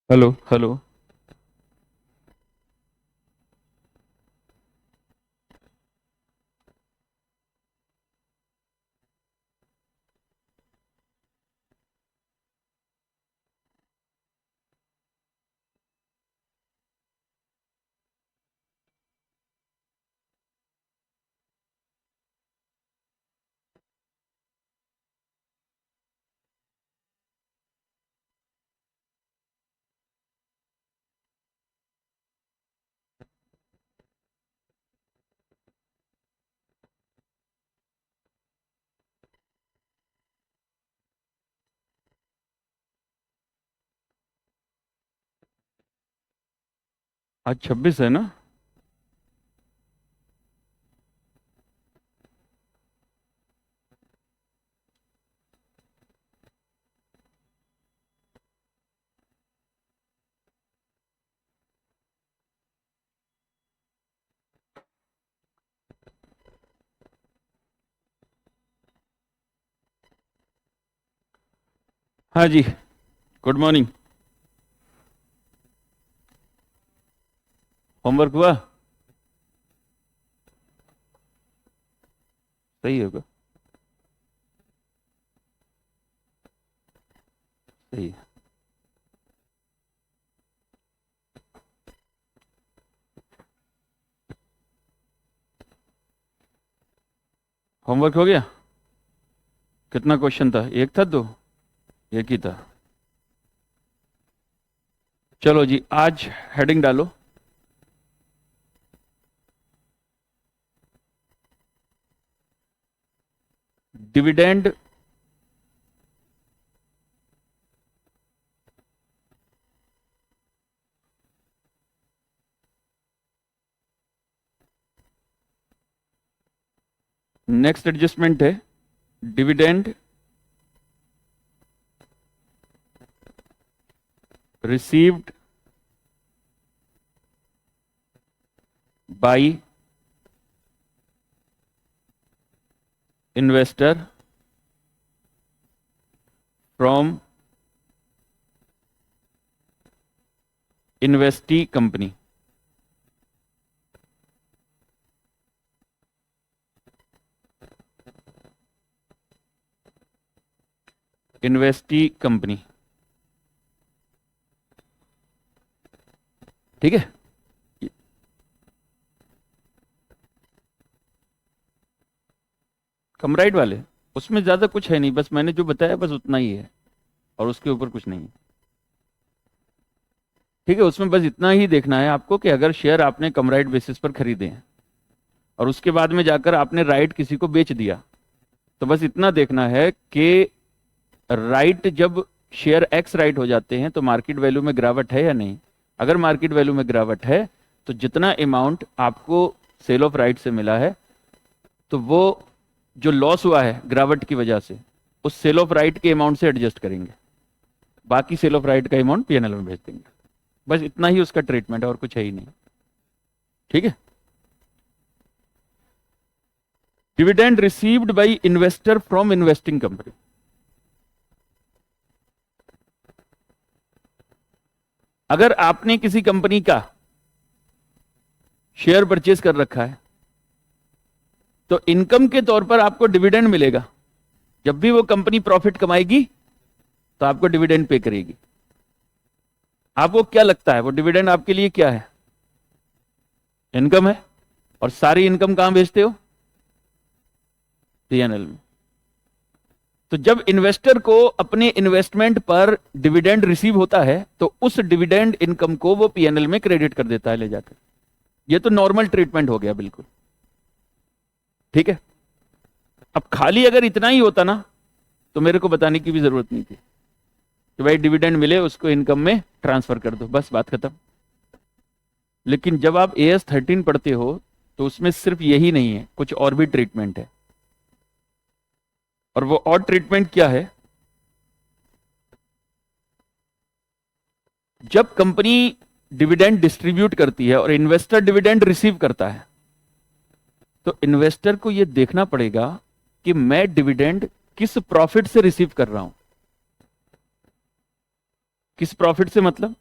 Hello hello. आज 26 है ना? हाँ जी। Good morning. होमवर्क हुआ? सही होगा। सही है। होमवर्क हो गया? कितना क्वेश्चन था? एक था दो? एक ही था। चलो जी, आज हेडिंग डालो। डिविडेंड नेक्स्ट एडजस्टमेंट है dividend received by investor from investee company. Investee company. ठीक है। कमराइट वाले, उसमें ज्यादा कुछ है नहीं, बस मैंने जो बताया बस उतना ही है और उसके ऊपर कुछ नहीं है। ठीक है, उसमें बस इतना ही देखना है आपको कि अगर शेयर आपने कमराइट बेसिस पर खरीदे हैं और उसके बाद में जाकर आपने राइट किसी को बेच दिया, तो बस इतना देखना है कि राइट जब शेयर एक्स राइट हो जाते हैं तो मार्केट वैल्यू में गिरावट है या नहीं। अगर मार्केट वैल्यू में गिरावट है तो जितना अमाउंट आपको सेल ऑफ राइट से मिला है, तो वो जो लॉस हुआ है गिरावट की वजह से, उस सेल ऑफ राइट के अमाउंट से एडजस्ट करेंगे, बाकी सेल ऑफ राइट का अमाउंट पीएनएल में भेज देंगे। बस इतना ही उसका ट्रीटमेंट है और कुछ है ही नहीं। ठीक है। Dividend received by investor from investing company. अगर आपने किसी कंपनी का शेयर परचेज कर रखा है तो इनकम के तौर पर आपको डिविडेंड मिलेगा। जब भी वो कंपनी प्रॉफिट कमाएगी तो आपको डिविडेंड पे करेगी। आपको क्या लगता है वो डिविडेंड आपके लिए क्या है? इनकम है। और सारी इनकम कहां भेजते हो? पीएनएल में। तो जब इन्वेस्टर को अपने इन्वेस्टमेंट पर डिविडेंड रिसीव होता है तो उस डिविडेंड इनकम को वो पीएनएल में क्रेडिट कर देता है ले जाकर। ये तो नॉर्मल ट्रीटमेंट हो गया बिल्कुल। ठीक है। अब खाली अगर इतना ही होता ना तो मेरे को बताने की भी जरूरत नहीं थी कि भाई डिविडेंड मिले उसको इनकम में ट्रांसफर कर दो, बस बात खत्म। लेकिन जब आप AS 13 पढ़ते हो तो उसमें सिर्फ यही नहीं है, कुछ और भी ट्रीटमेंट है। और वो और ट्रीटमेंट क्या है? जब कंपनी डिविडेंड डिस्ट्रीब्यूट करती है और इन्वेस्टर डिविडेंड रिसीव करता है तो इन्वेस्टर को यह देखना पड़ेगा कि मैं डिविडेंड किस प्रॉफिट से रिसीव कर रहा हूं। किस प्रॉफिट से मतलब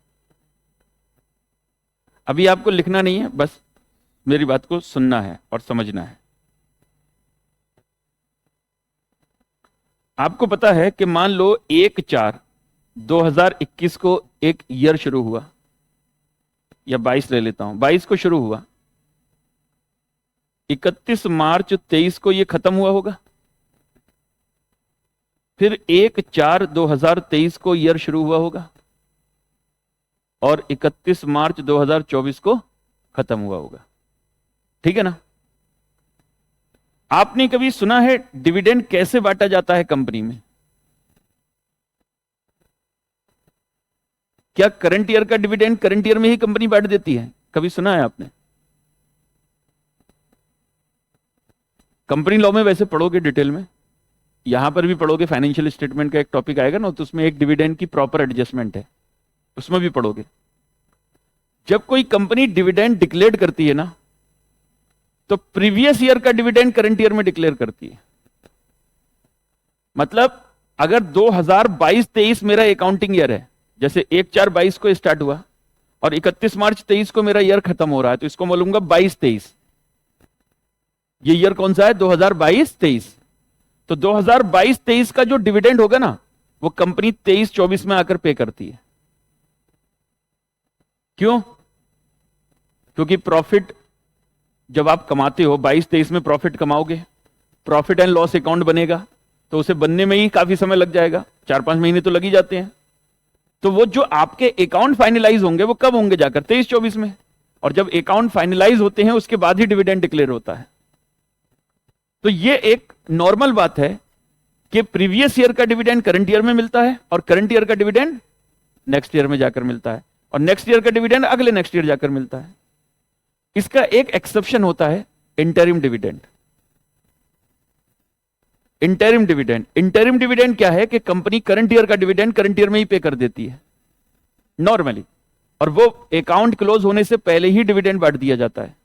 अभी आपको लिखना नहीं है, बस मेरी बात को सुनना है और समझना है। आपको पता है कि मान लो 1/4/2021 को एक ईयर शुरू हुआ, या 22 ले लेता हूं, 22 को शुरू हुआ, 31 मार्च 23 को ये खत्म हुआ होगा। फिर 1/4/2023 को ईयर शुरू हुआ होगा और 31 मार्च 2024 को खत्म हुआ होगा। ठीक है ना? आपने कभी सुना है डिविडेंड कैसे बांटा जाता है कंपनी में? क्या करंट ईयर का डिविडेंड करंट ईयर में ही कंपनी बांट देती है? कभी सुना है आपने? कंपनी लॉ में वैसे पढ़ोगे डिटेल में, यहां पर भी पढ़ोगे, फाइनेंशियल स्टेटमेंट का एक टॉपिक आएगा ना, तो उसमें एक डिविडेंड की प्रॉपर एडजस्टमेंट है, उसमें भी पढ़ोगे। जब कोई कंपनी डिविडेंड डिक्लेयर करती है ना, तो प्रीवियस ईयर का डिविडेंड करंट ईयर में डिक्लेयर करती है। मतलब अगर 2022-23 मेरा अकाउंटिंग ईयर है, जैसे 1/4/22 को स्टार्ट हुआ और 31 मार्च 23 को मेरा ईयर खत्म हो रहा है, तो इसको बोलूंगा 22-23। ये ईयर कौन सा है? 2022-23। तो 2022-23 का जो डिविडेंड होगा ना, वो कंपनी 23-24 में आकर पे करती है। क्यों? क्योंकि प्रॉफिट जब आप कमाते हो, 22-23 में प्रॉफिट कमाओगे, प्रॉफिट एंड लॉस अकाउंट बनेगा, तो उसे बनने में ही काफी समय लग जाएगा, 4-5 महीने तो लग ही जाते हैं। तो वो जो आपके अकाउंट फाइनलाइज होंगे वो कब होंगे? जाकर 23-24 में। और जब अकाउंट फाइनलाइज होते हैं उसके बाद ही डिविडेंड डिक्लेयर होता है। तो ये एक नॉर्मल बात है कि प्रीवियस ईयर का डिविडेंड करंट ईयर में मिलता है और करंट ईयर का डिविडेंड नेक्स्ट ईयर में जाकर मिलता है और नेक्स्ट ईयर का डिविडेंड अगले नेक्स्ट ईयर जाकर मिलता है। इसका एक एक्सेप्शन होता है interim dividend. Interim dividend, interim dividend क्या है कि कंपनी करंट ईयर का डिविडेंड करंट ईयर में ही पे कर देती है नॉर्मली, और वो अकाउंट क्लोज होने से पहले ही डिविडेंड बांट दिया जाता है।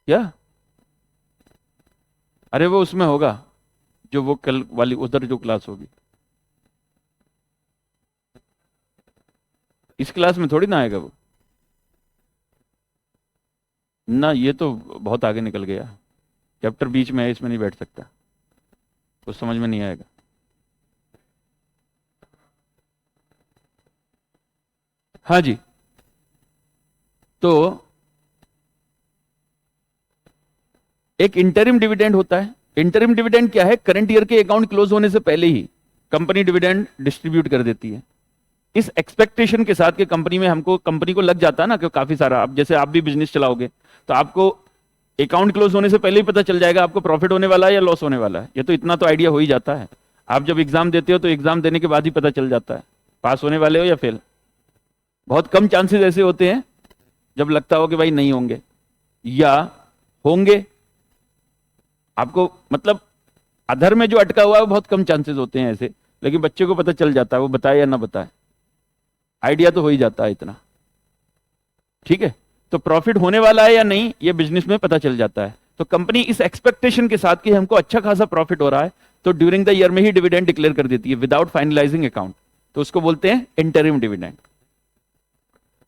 क्या? अरे वो उसमें होगा, जो वो कल वाली उधर जो क्लास होगी, इस क्लास में थोड़ी ना आएगा वो ना। ये तो बहुत आगे निकल गया, चैप्टर बीच में है, इसमें नहीं बैठ सकता, कुछ समझ में नहीं आएगा। हाँ जी, तो एक इंटरिम डिविडेंड होता है। इंटरिम डिविडेंड क्या है? करंट ईयर के अकाउंट क्लोज होने से पहले ही कंपनी डिविडेंड डिस्ट्रीब्यूट कर देती है, इस एक्सपेक्टेशन के साथ कि कंपनी में हमको, कंपनी को लग जाता है ना कि काफी सारा, अब जैसे आप भी बिजनेस चलाओगे तो आपको अकाउंट क्लोज होने से पहले ही पता चल जाएगा आपको प्रॉफिट होने वाला है या लॉस होने वाला है। ये तो इतना तो आइडिया हो ही जाता है। आप जब एग्जाम देते हो तो एग्जाम देने के बाद ही पता चल जाता है पास होने वाले हो या फेल। बहुत कम चांसेस ऐसे होते हैं जब लगता हो कि भाई नहीं होंगे या होंगे। आपको मतलब अधर में जो अटका हुआ है वो बहुत कम चांसेस होते हैं ऐसे, लेकिन बच्चे को पता चल जाता है, वो बताए या ना बताए, आइडिया तो हो ही जाता है इतना। ठीक है, तो प्रॉफिट होने वाला है या नहीं ये बिजनेस में पता चल जाता है। तो कंपनी इस एक्सपेक्टेशन के साथ कि हमको अच्छा खासा प्रॉफिट हो रहा है, तो ड्यूरिंग द ईयर में ही डिविडेंड डिक्लेयर कर देती है विदाउट फाइनलाइजिंग अकाउंट, तो उसको बोलते हैं इंटरिम डिविडेंड।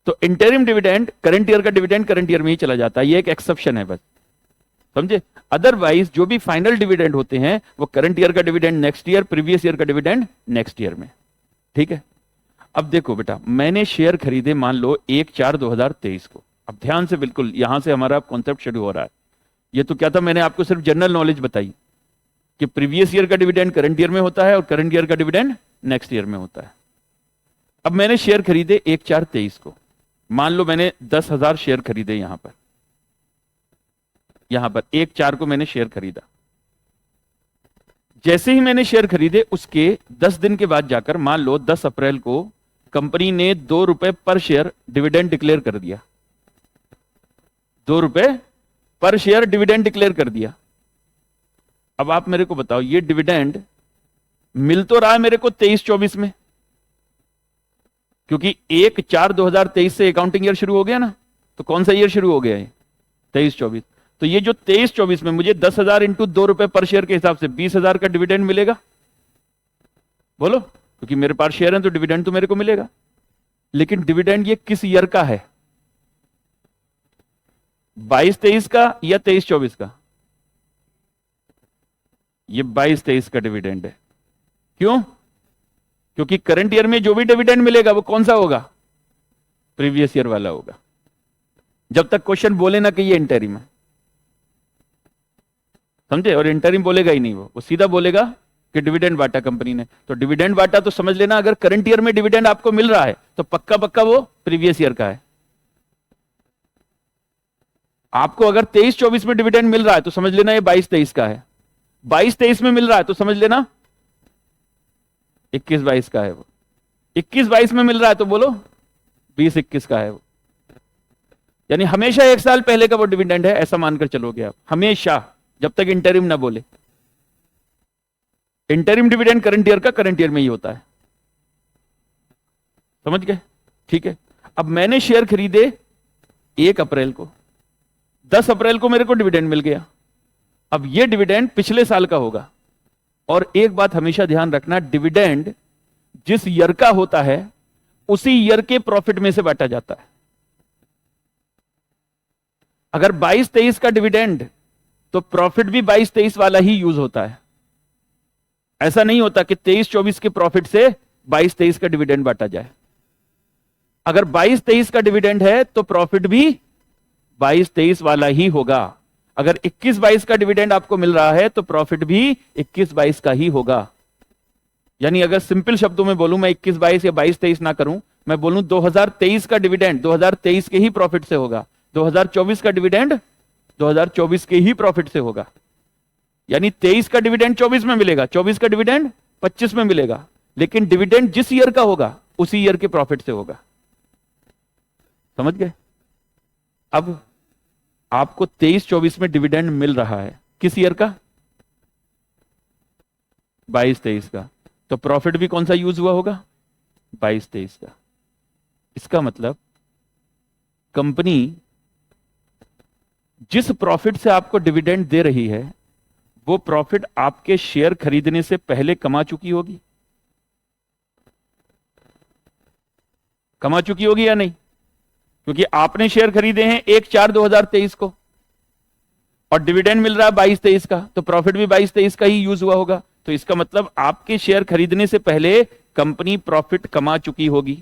तो इंटरिम डिविडेंड, करंट ईयर का डिविडेंड करंट ईयर में ही चला जाता है, ये एक एक्सेप्शन है बस, समझे। अदरवाइज जो भी फाइनल डिविडेंड होते हैं वो करंट ईयर का dividend next year, previous year का डिविडेंड नेक्स्ट ईयर में। ठीक है, अब देखो बेटा, मैंने शेयर खरीदे मान लो 1/4/2023 को। अब ध्यान से, बिल्कुल यहां से हमारा कॉन्सेप्ट शुरू हो रहा है। ये तो क्या था, मैंने आपको सिर्फ जनरल नॉलेज बताई कि प्रीवियस ईयर का डिविडेंड करंट ईयर में होता है और करंट ईयर का डिविडेंड नेक्स्ट ईयर में होता है। अब मैंने शेयर खरीदे 1/4/23 को, मान लो मैंने 10,000 शेयर खरीदे यहां पर 1/4 को मैंने शेयर खरीदा। जैसे ही मैंने शेयर खरीदे उसके 10 दिन के बाद जाकर मान लो 10 अप्रैल को कंपनी ने 2 रुपए पर शेयर डिविडेंड डिक्लेयर कर दिया। 2 रुपए पर शेयर डिविडेंड डिक्लेयर कर दिया। अब आप मेरे को बताओ, ये डिविडेंड मिल तो रहा है मेरे को 23-24 में, क्योंकि 1/4/2023 से अकाउंटिंग ईयर शुरू हो गया ना, तो कौन सा ईयर शुरू हो गया है? 23-24। तो ये जो 23-24 में मुझे 10,000 इंटू 2 रुपए पर शेयर के हिसाब से 20,000 का डिविडेंड मिलेगा। बोलो, क्योंकि मेरे पास शेयर है तो डिविडेंड तो मेरे को मिलेगा। लेकिन डिविडेंड ये किस ईयर का है? 22-23 का या 23-24 का? ये 22-23 का डिविडेंड है। क्यों? क्योंकि करंट ईयर में जो भी डिविडेंड मिलेगा वो कौन सा होगा? प्रीवियस ईयर वाला होगा। जब तक क्वेश्चन बोले ना कि ये इंटरिम है, समझे? और इंटरिम बोलेगा ही नहीं, वो सीधा बोलेगा कि डिविडेंड बांटा कंपनी ने। तो डिविडेंड बांटा तो समझ लेना, अगर करंट ईयर में डिविडेंड आपको मिल रहा है तो पक्का पक्का वो प्रीवियस ईयर का है। आपको अगर 23-24 में डिविडेंड मिल रहा है तो समझ लेना ये 22-23 का है। 22-23 में मिल रहा है तो समझ लेना 21-22 का है। वो 21-22 में मिल रहा है तो बोलो 20-21 का है वो। यानी हमेशा एक साल पहले का वो डिविडेंड है, ऐसा मानकर चलोगे आप हमेशा, जब तक इंटरिम ना बोले। इंटरिम डिविडेंड करंट ईयर का करंट ईयर में ही होता है। समझ गए? ठीक है। अब मैंने शेयर खरीदे 1 अप्रैल को, 10 अप्रैल को मेरे को डिविडेंड मिल गया। अब ये डिविडेंड पिछले साल का होगा। और एक बात हमेशा ध्यान रखना, डिविडेंड जिस ईयर का होता है उसी ईयर के प्रॉफिट में से बांटा जाता है। अगर 22-23 का डिविडेंड तो प्रॉफिट भी 22-23 वाला ही यूज होता है। ऐसा नहीं होता कि 23-24 के प्रॉफिट से 22-23 का डिविडेंड बांटा जाए। अगर 22-23 का डिविडेंड है तो प्रॉफिट भी 22-23 वाला ही होगा। अगर 21-22 का डिविडेंड आपको मिल रहा है तो प्रॉफिट भी 21-22 का ही होगा। यानी अगर सिंपल शब्दों में बोलूं, मैं 21-22 या 22-23 ना करूं, मैं बोलूं 2023 का डिविडेंड 2023 के ही प्रॉफिट से होगा, 2024 का डिविडेंड 2024 के ही प्रॉफिट से होगा। यानी 23 का डिविडेंड 24 में मिलेगा, 24 का डिविडेंड 25 में मिलेगा, लेकिन डिविडेंड जिस ईयर का होगा उसी ईयर के प्रॉफिट से होगा। समझ गए? अब आपको 23-24 में डिविडेंड मिल रहा है, किस ईयर का? 22-23 का। तो प्रॉफिट भी कौन सा यूज हुआ होगा? 22-23 का। इसका मतलब कंपनी जिस प्रॉफिट से आपको डिविडेंड दे रही है वो प्रॉफिट आपके शेयर खरीदने से पहले कमा चुकी होगी। कमा चुकी होगी या नहीं? क्योंकि आपने शेयर खरीदे हैं 1/4/2023 को और डिविडेंड मिल रहा है 22-23 का, तो प्रॉफिट भी 22-23 का ही यूज हुआ होगा। तो इसका मतलब आपके शेयर खरीदने से पहले कंपनी प्रॉफिट कमा चुकी होगी।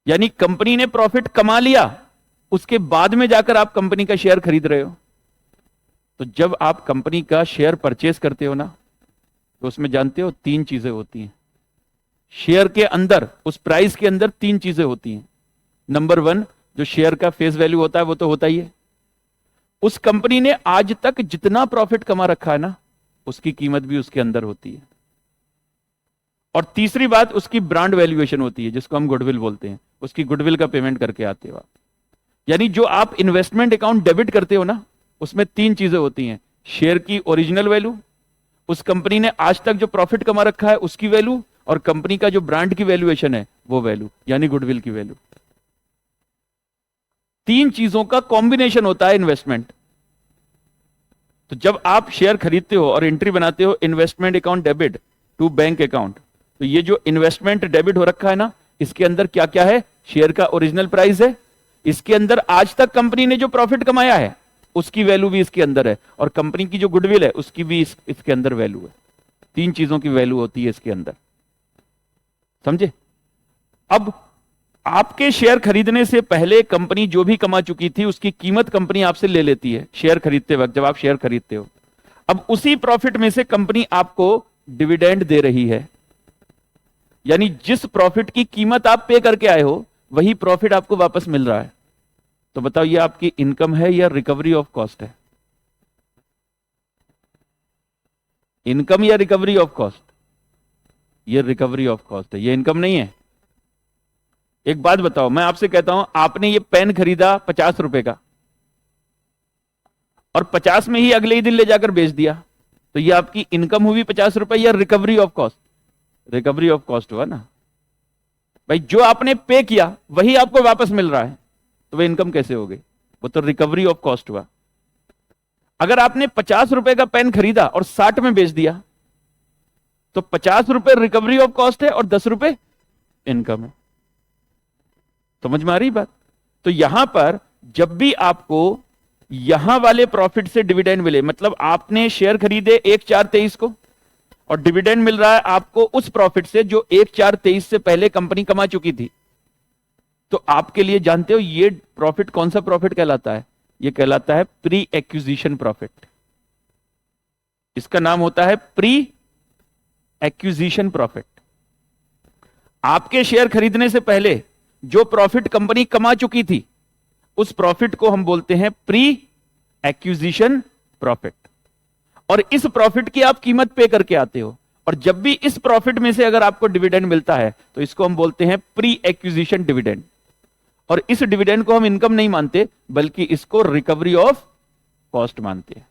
यानी कंपनी ने प्रॉफिट कमा लिया, उसके बाद में जाकर आप कंपनी का शेयर खरीद रहे हो। तो जब आप कंपनी का शेयर परचेस करते हो ना, तो उसमें जानते हो 3 चीजें होती हैं। शेयर के अंदर, उस प्राइस के अंदर 3 चीजें होती हैं। नंबर 1, जो शेयर का फेस वैल्यू होता है वो तो होता ही है। उस कंपनी ने आज तक जितना प्रॉफिट कमा रखा है ना, उसकी कीमत भी उसके अंदर होती है। और तीसरी बात, उसकी ब्रांड वैल्यूएशन होती है, जिसको हम गुडविल बोलते हैं। उसकी गुडविल का पेमेंट करके आते हो आप। यानी जो आप इन्वेस्टमेंट अकाउंट डेबिट करते हो ना, उसमें 3 चीजें होती हैं। शेयर की ओरिजिनल वैल्यू, उस कंपनी ने आज तक जो प्रॉफिट कमा रखा है उसकी वैल्यू, और कंपनी का जो ब्रांड की वैल्यूएशन है वो वैल्यू, यानी गुडविल की वैल्यू। 3 चीजों का कॉम्बिनेशन होता है इन्वेस्टमेंट। तो जब आप शेयर खरीदते हो और एंट्री बनाते हो investment account debit to bank account, तो ये जो इन्वेस्टमेंट डेबिट हो रखा है ना, इसके अंदर क्या क्या है? शेयर का ओरिजिनल प्राइस है, इसके अंदर आज तक कंपनी ने जो प्रॉफिट कमाया है उसकी वैल्यू भी इसके अंदर है, और कंपनी की जो गुडविल है उसकी भी इसके अंदर वैल्यू है। 3 चीजों की वैल्यू होती है इसके अंदर। समझे? अब आपके शेयर खरीदने से पहले कंपनी जो भी कमा चुकी थी उसकी कीमत कंपनी आपसे ले लेती है शेयर खरीदते वक्त, जब आप शेयर खरीदते हो। अब उसी प्रॉफिट में से कंपनी आपको डिविडेंड दे रही है। यानी जिस प्रॉफिट की कीमत आप पे करके आए हो वही प्रॉफिट आपको वापस मिल रहा है। तो बताओ, ये आपकी इनकम है या रिकवरी ऑफ कॉस्ट है? इनकम या रिकवरी ऑफ कॉस्ट? ये रिकवरी ऑफ कॉस्ट है, ये इनकम नहीं है। एक बात बताओ, मैं आपसे कहता हूं आपने ये पेन खरीदा 50 रुपए का और 50 में ही अगले ही दिन ले जाकर बेच दिया, तो ये आपकी इनकम हुई 50 रुपए या recovery of cost? Recovery of cost हुआ ना भाई। जो आपने पे किया वही आपको वापस मिल रहा है, तो वह इनकम कैसे हो गई? वो तो रिकवरी ऑफ कॉस्ट हुआ। अगर आपने 50 रुपए का पेन खरीदा और 60 में बेच दिया, तो 50 रुपए रिकवरी ऑफ कॉस्ट है और 10 रुपए इनकम है। समझ में आ रही बात? तो यहां पर जब भी आपको यहां वाले प्रॉफिट से डिविडेंड मिले, मतलब आपने शेयर खरीदे 1/4/23 को और डिविडेंड मिल रहा है आपको उस प्रॉफिट से जो 1/4/23 से पहले कंपनी कमा चुकी थी, तो आपके लिए जानते हो ये प्रॉफिट कौन सा प्रॉफिट कहलाता है? ये कहलाता है प्री एक्विजिशन प्रॉफिट। इसका नाम होता है प्री एक्विजिशन प्रॉफिट। आपके शेयर खरीदने से पहले जो प्रॉफिट कंपनी कमा चुकी थी उस प्रॉफिट को हम बोलते हैं प्री एक्विजिशन प्रॉफिट, और इस प्रॉफिट की आप कीमत पे करके आते हो, और जब भी इस प्रॉफिट में से अगर आपको डिविडेंड मिलता है तो इसको हम बोलते हैं प्री एक्विजिशन डिविडेंड। और इस डिविडेंड को हम इनकम नहीं मानते बल्कि इसको रिकवरी ऑफ कॉस्ट मानते हैं।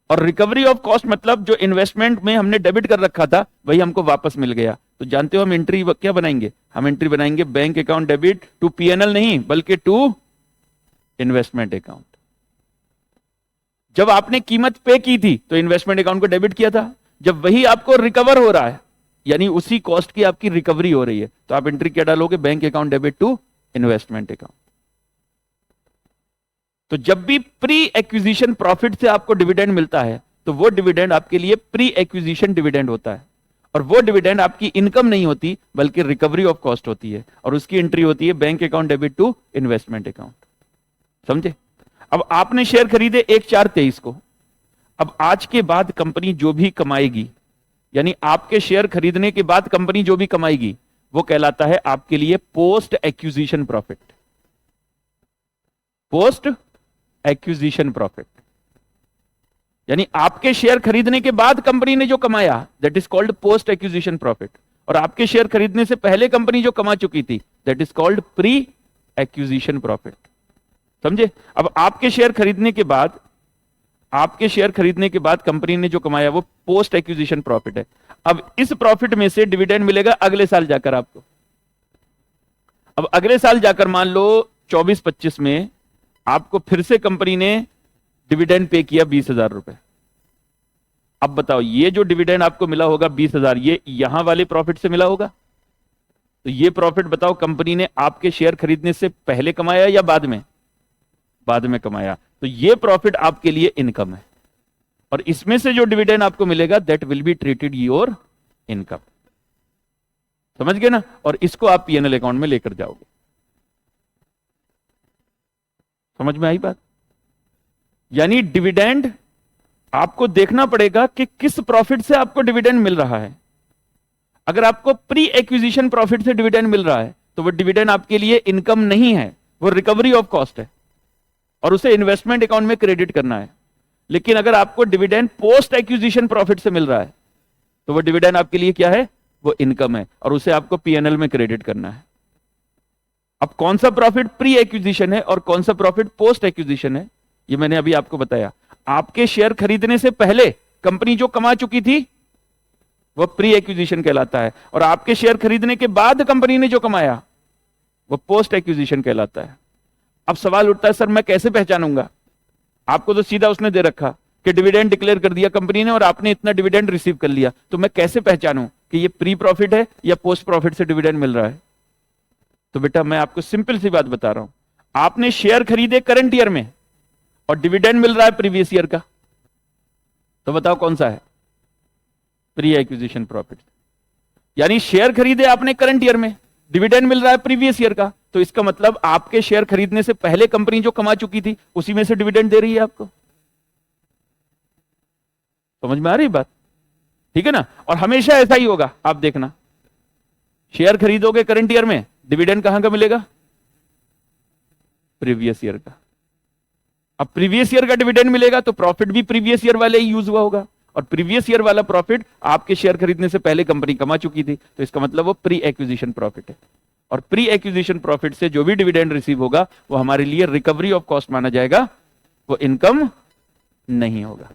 और रिकवरी ऑफ कॉस्ट मतलब जो इन्वेस्टमेंट में हमने डेबिट कर रखा था वही हमको वापस मिल गया। तो जानते हो हम एंट्री क्या बनाएंगे? हम एंट्री बनाएंगे bank account debit to PNL नहीं बल्कि टू इन्वेस्टमेंट अकाउंट। जब आपने कीमत पे की थी तो इन्वेस्टमेंट अकाउंट को डेबिट किया था, जब वही आपको रिकवर हो रहा है यानी उसी कॉस्ट की आपकी रिकवरी हो रही है तो आप एंट्री क्या डालोगे? Bank account debit to investment account. तो जब भी प्री एक्विजिशन प्रॉफिट से आपको डिविडेंड मिलता है तो वो डिविडेंड आपके लिए प्री एक्विजिशन डिविडेंड होता है, और वो डिविडेंड आपकी इनकम नहीं होती बल्कि रिकवरी ऑफ कॉस्ट होती है, और उसकी एंट्री होती है bank account debit to investment account. समझे? अब आपने शेयर खरीदे 1/4/23 को, अब आज के बाद कंपनी जो भी कमाएगी, यानी आपके शेयर खरीदने के बाद कंपनी जो भी कमाएगी वो कहलाता है आपके लिए post acquisition profit. Post acquisition profit यानी आपके शेयर खरीदने के बाद कंपनी ने जो कमाया that is called post acquisition profit, और आपके शेयर खरीदने से पहले कंपनी जो कमा चुकी थी that is called pre acquisition profit. समझे? अब आपके शेयर खरीदने के बाद कंपनी ने जो कमाया वो पोस्ट एक्विजिशन प्रॉफिट है। अब इस प्रॉफिट में से डिविडेंड मिलेगा अगले साल जाकर आपको। अब अगले साल जाकर मान लो 24-25 में आपको फिर से कंपनी ने डिविडेंड पे किया 20,000 रुपए। अब बताओ ये जो डिविडेंड आपको मिला होगा 20,000 ये यहां वाले प्रॉफिट से मिला होगा? तो ये प्रॉफिट बताओ कंपनी ने आपके शेयर खरीदने से पहले कमाया या बाद में? बाद में कमाया। तो ये प्रॉफिट आपके लिए इनकम है, और इसमें से जो डिविडेंड आपको मिलेगा that will be treated your income. समझ गए ना? और इसको आप पीएनएल अकाउंट में लेकर जाओगे। समझ में आई बात? यानी डिविडेंड आपको देखना पड़ेगा कि किस प्रॉफिट से आपको डिविडेंड मिल रहा है। अगर आपको प्री एक्विजिशन प्रॉफिट से डिविडेंड मिल रहा है तो वो डिविडेंड आपके लिए इनकम नहीं है, वो रिकवरी ऑफ कॉस्ट है और उसे इन्वेस्टमेंट अकाउंट में क्रेडिट करना है। लेकिन अगर आपको डिविडेंड पोस्ट एक्विजिशन प्रॉफिट से मिल रहा है तो वो डिविडेंड आपके लिए क्या है? वो इनकम है और उसे आपको पीएनएल में क्रेडिट करना है। अब कौन सा प्रॉफिट प्री एक्विजिशन है और कौन सा प्रॉफिट पोस्ट एक्विजिशन है ये मैंने अभी आपको बताया। आपके शेयर खरीदने से पहले कंपनी जो कमा चुकी थी वो प्री एक्विजिशन कहलाता है, और आपके शेयर खरीदने के बाद कंपनी ने जो कमाया वो पोस्ट एक्विजिशन कहलाता है। अब सवाल उठता है सर मैं कैसे पहचानूंगा? आपको तो सीधा उसने दे रखा कि डिविडेंड डिक्लेयर कर दिया कंपनी ने और आपने इतना डिविडेंड रिसीव कर लिया, तो मैं कैसे पहचानूं कि ये प्री प्रॉफिट है या पोस्ट प्रॉफिट से डिविडेंड मिल रहा है? तो बेटा मैं आपको सिंपल सी बात बता रहा हूं, आपने शेयर खरीदे करंट ईयर में और डिविडेंड मिल रहा है प्रीवियस ईयर का, तो बताओ कौन सा है? Pre acquisition profit. यानी शेयर खरीदे आपने करंट ईयर में, डिविडेंड मिल रहा है प्रीवियस ईयर का, तो इसका मतलब आपके शेयर खरीदने से पहले कंपनी जो कमा चुकी थी उसी में से डिविडेंड दे रही है आपको। समझ में आ रही बात? ठीक है ना? और हमेशा ऐसा ही होगा, आप देखना शेयर खरीदोगे करंट ईयर में, डिविडेंड कहां का मिलेगा? प्रीवियस ईयर का। अब प्रीवियस ईयर का डिविडेंड मिलेगा तो प्रॉफिट भी प्रीवियस ईयर वाले ही यूज हुआ होगा, और प्रीवियस ईयर वाला प्रॉफिट आपके शेयर खरीदने से पहले कंपनी कमा चुकी थी, तो इसका मतलब वो प्री एक्विजिशन प्रॉफिट है। और प्री एक्विजिशन प्रॉफिट से जो भी डिविडेंड रिसीव होगा वो हमारे लिए रिकवरी ऑफ कॉस्ट माना जाएगा, वो इनकम नहीं होगा।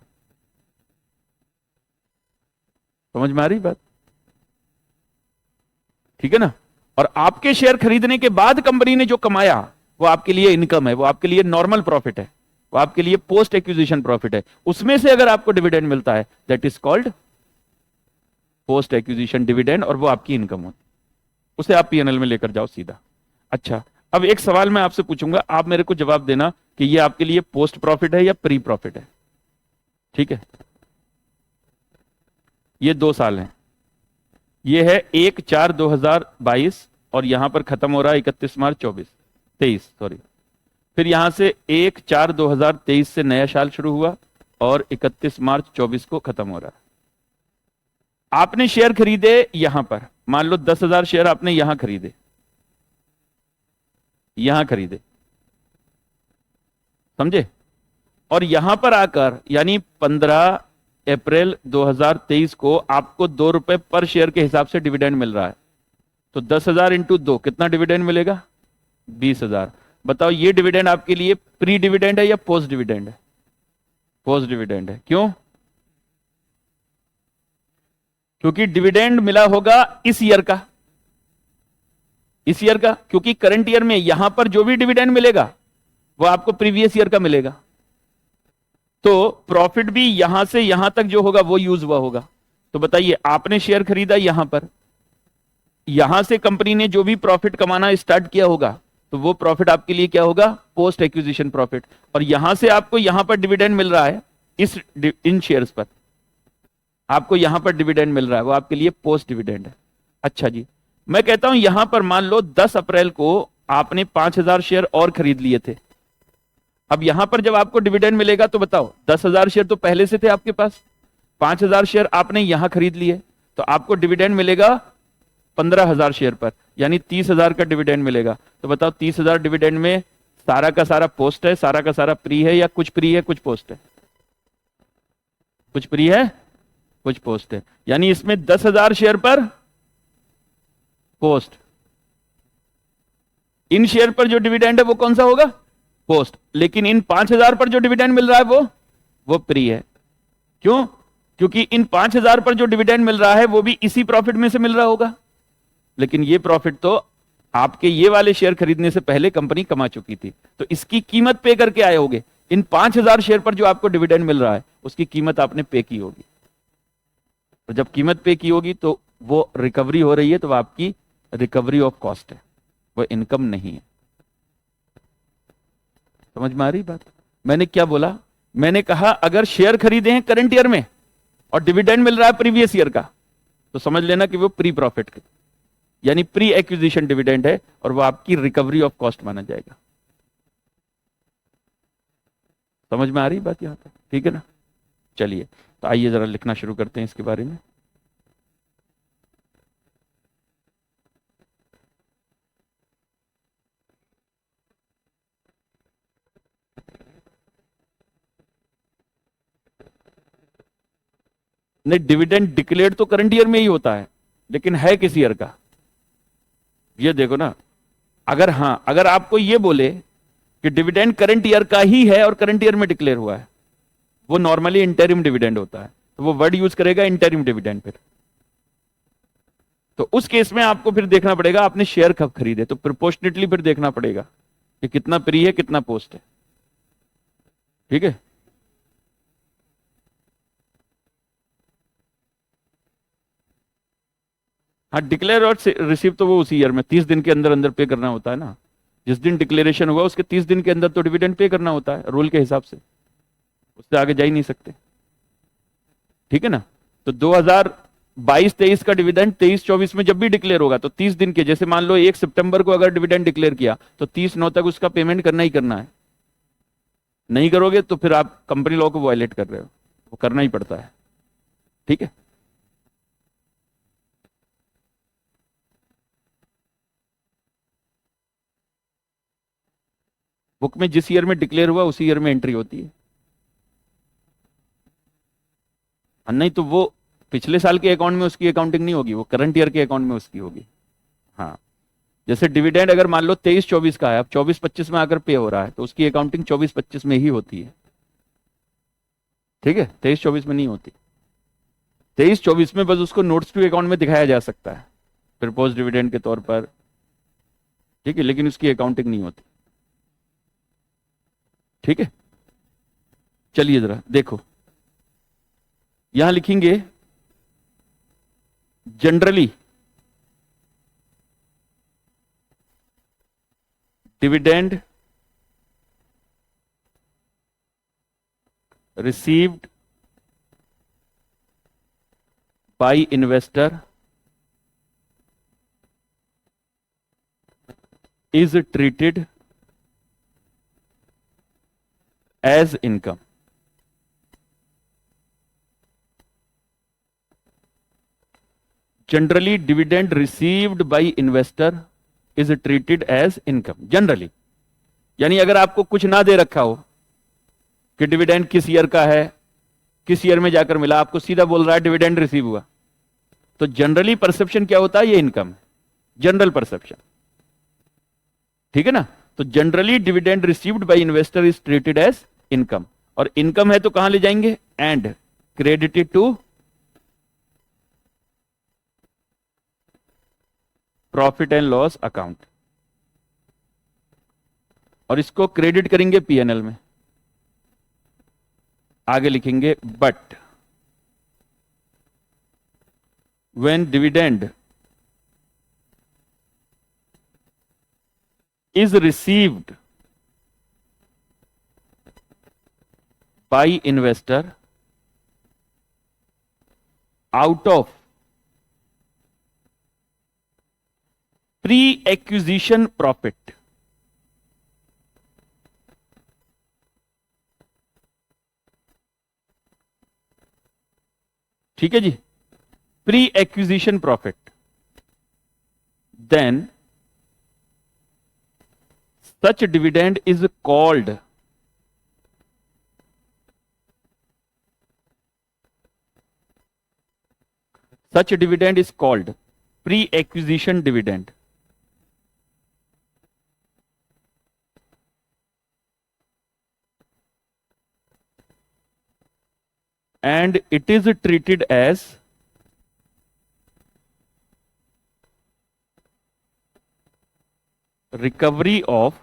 समझ में आ रही बात? ठीक है ना? और आपके शेयर खरीदने के बाद कंपनी ने जो कमाया वो आपके लिए इनकम है, वो आपके लिए नॉर्मल प्रॉफिट है, वो आपके लिए पोस्ट एक्विजिशन प्रॉफिट है। उसमें से अगर आपको डिविडेंड मिलता है that is called post acquisition dividend, और वो आपकी इनकम होती है। उसे आप पीएनएल में लेकर जाओ सीधा। अच्छा, अब एक सवाल मैं आपसे पूछूंगा, आप मेरे को जवाब देना कि ये आपके लिए पोस्ट प्रॉफिट है या प्री प्रॉफिट है। ठीक है, ये 2 साल है, ये है 1/4/2022 और यहां पर खत्म हो रहा है 31 मार्च 23 सॉरी। फिर यहां से 1/4/2023 से नया साल शुरू हुआ और 31 मार्च 24 को खत्म हो रहा है। आपने शेयर खरीदे यहां पर, मान लो 10,000 शेयर आपने यहां खरीदे, यहां खरीदे, समझे, और यहां पर आकर यानी 15 अप्रैल 2023 को आपको 2 रुपए पर शेयर के हिसाब से डिविडेंड मिल रहा है। तो 10,000 इंटू 2 कितना डिविडेंड मिलेगा? 20,000। बताओ ये डिविडेंड आपके लिए प्री डिविडेंड है या पोस्ट डिविडेंड है? पोस्ट डिविडेंड है। क्यों? क्योंकि डिविडेंड मिला होगा इस ईयर का, इस ईयर का, क्योंकि करंट ईयर में यहां पर जो भी डिविडेंड मिलेगा वो आपको प्रीवियस ईयर का मिलेगा। तो प्रॉफिट भी यहां से यहां तक जो होगा वो यूज हुआ होगा। तो बताइए, आपने शेयर खरीदा यहां पर, यहां से कंपनी ने जो भी प्रॉफिट कमाना स्टार्ट किया होगा तो वो प्रॉफिट आपके लिए क्या होगा? Post acquisition profit. और यहां से आपको यहां पर डिविडेंड मिल रहा है, इन शेयर्स पर आपको यहां पर डिविडेंड मिल रहा है, वो आपके लिए पोस्ट डिविडेंड है। अच्छा जी, मैं कहता हूं यहां पर मान लो 10 अप्रैल को आपने 5,000 शेयर और खरीद लिए थे। अब यहां पर जब आपको डिविडेंड मिलेगा तो बताओ, 10,000 शेयर तो पहले से थे आपके पास, 5,000 शेयर आपने यहां खरीद लिए, तो आपको डिविडेंड मिलेगा 15,000 शेयर पर, यानी 30,000 का डिविडेंड मिलेगा। तो बताओ 30,000 डिविडेंड में सारा का सारा पोस्ट है, सारा का सारा प्री है, या कुछ प्री है कुछ पोस्ट है? कुछ प्री है कुछ पोस्ट है, यानी इसमें 10,000 शेयर पर पोस्ट, इन शेयर पर जो डिविडेंड है वो कौन सा होगा? पोस्ट। लेकिन इन 5,000 पर जो डिविडेंड मिल रहा है वो प्री है। क्यों? क्योंकि इन 5,000 पर जो डिविडेंड मिल रहा है वो भी इसी प्रॉफिट में से मिल रहा होगा, लेकिन ये प्रॉफिट तो आपके ये वाले शेयर खरीदने से पहले कंपनी कमा चुकी थी, तो इसकी कीमत पे करके आए होगे। इन 5,000 शेयर पर जो आपको डिविडेंड मिल रहा है उसकी कीमत आपने पे की होगी, तो जब कीमत पे की होगी तो वो रिकवरी हो रही है, तो वो आपकी रिकवरी ऑफ कॉस्ट है, वो इनकम नहीं है। समझ में आ रही बात? मैंने क्या बोला? मैंने कहा अगर शेयर खरीदे हैं करंट ईयर में और डिविडेंड मिल रहा है प्रीवियस ईयर का, तो समझ लेना कि वो प्री प्रॉफिट यानी प्री एक्विजिशन डिविडेंड है, और वो आपकी रिकवरी ऑफ कॉस्ट माना जाएगा। समझ में आ रही बात यहां तक? ठीक है ना? चलिए, तो आइए जरा लिखना शुरू करते हैं इसके बारे में। नहीं, डिविडेंड डिक्लेयर तो करंट ईयर में ही होता है, लेकिन है किस ईयर का? ये देखो ना, अगर आपको ये बोले कि डिविडेंड करंट ईयर का ही है और करंट ईयर में डिक्लेयर हुआ है, वो नॉर्मली इंटरिम डिविडेंड होता है, तो वो वर्ड यूज करेगा इंटरिम डिविडेंड। फिर तो उस केस में आपको फिर देखना पड़ेगा आपने शेयर कब खरीदे, तो प्रोपोर्शनेटली फिर देखना पड़ेगा कि कितना प्री है कितना पोस्ट है। ठीक है? हाँ, डिक्लेयर और रिसीव तो वो उसी ईयर में 30 दिन के अंदर अंदर पे करना होता है ना। जिस दिन डिक्लेरेशन हुआ उसके 30 दिन के अंदर तो डिविडेंड पे करना होता है रूल के हिसाब से, उससे आगे जा ही नहीं सकते। ठीक है ना? तो 2022-23 का डिविडेंड 23-24 में जब भी डिक्लेयर होगा तो 30 दिन के, जैसे मान लो 1 सितंबर को अगर डिविडेंड डिक्लेयर किया तो 30/9 तक उसका पेमेंट करना ही करना है। नहीं करोगे तो फिर आप कंपनी लॉ को वायलेट कर रहे हो, वो करना ही पड़ता है। ठीक है? बुक में जिस ईयर में डिक्लेयर हुआ उसी ईयर में एंट्री होती है, नहीं तो वो पिछले साल के अकाउंट में उसकी अकाउंटिंग नहीं होगी, वो करंट ईयर के अकाउंट में उसकी होगी। हाँ, जैसे डिविडेंड अगर मान लो 23-24 का है, अब 24-25 में आकर पे हो रहा है तो उसकी अकाउंटिंग 24-25 में ही होती है। ठीक है? 23-24 में नहीं होती। 23-24 में बस उसको नोट्स टू अकाउंट में दिखाया जा सकता है प्रपोज डिविडेंड के तौर पर। ठीक है? लेकिन उसकी अकाउंटिंग नहीं होती। ठीक है? चलिए जरा देखो, यहां लिखेंगे generally dividend received by investor is treated as income. Generally, dividend received by investor is treated as income. Generally, यानी अगर आपको कुछ ना दे रखा हो कि डिविडेंड किस ईयर का है, किस ईयर में जाकर मिला, आपको सीधा बोल रहा है डिविडेंड रिसीव हुआ, तो जनरली परसेप्शन क्या होता है? ये इनकम है, जनरल परसेप्शन, ठीक है ना। तो generally dividend received by investor is treated as income, और इनकम है तो कहां ले जाएंगे? And credited to profit and loss account, और इसको क्रेडिट करेंगे पीएनएल में। आगे लिखेंगे but when dividend is received by investor out of pre-acquisition profit, ठीक है जी, pre-acquisition profit, then such dividend is called pre-acquisition dividend. And it is treated as recovery of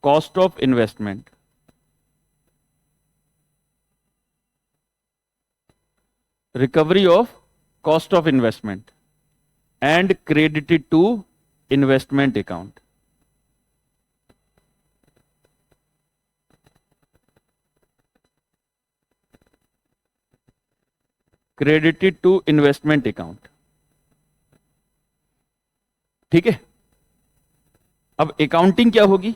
cost of investment, and credited to investment account. Credited to investment account, ठीक है। अब accounting क्या होगी?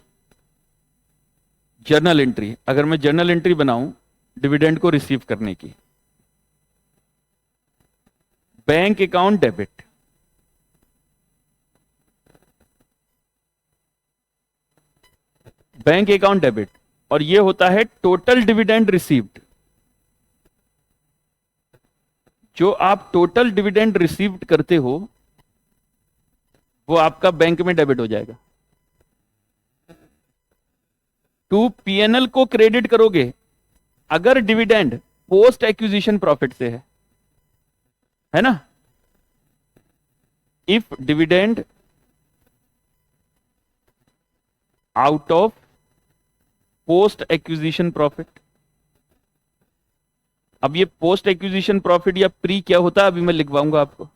Journal entry. अगर मैं journal entry बनाऊं dividend को receive करने की, bank account debit, bank account debit, और ये होता है टोटल डिविडेंड रिसीव्ड। जो आप टोटल डिविडेंड रिसीव्ड करते हो वो आपका बैंक में डेबिट हो जाएगा। टू पीएनएल को क्रेडिट करोगे अगर डिविडेंड पोस्ट एक्विजिशन प्रॉफिट से है ना। If dividend out of post acquisition profit, अब ये पोस्ट एक्विजिशन प्रॉफिट या प्री क्या होता है अभी मैं लिखवाऊंगा, आपको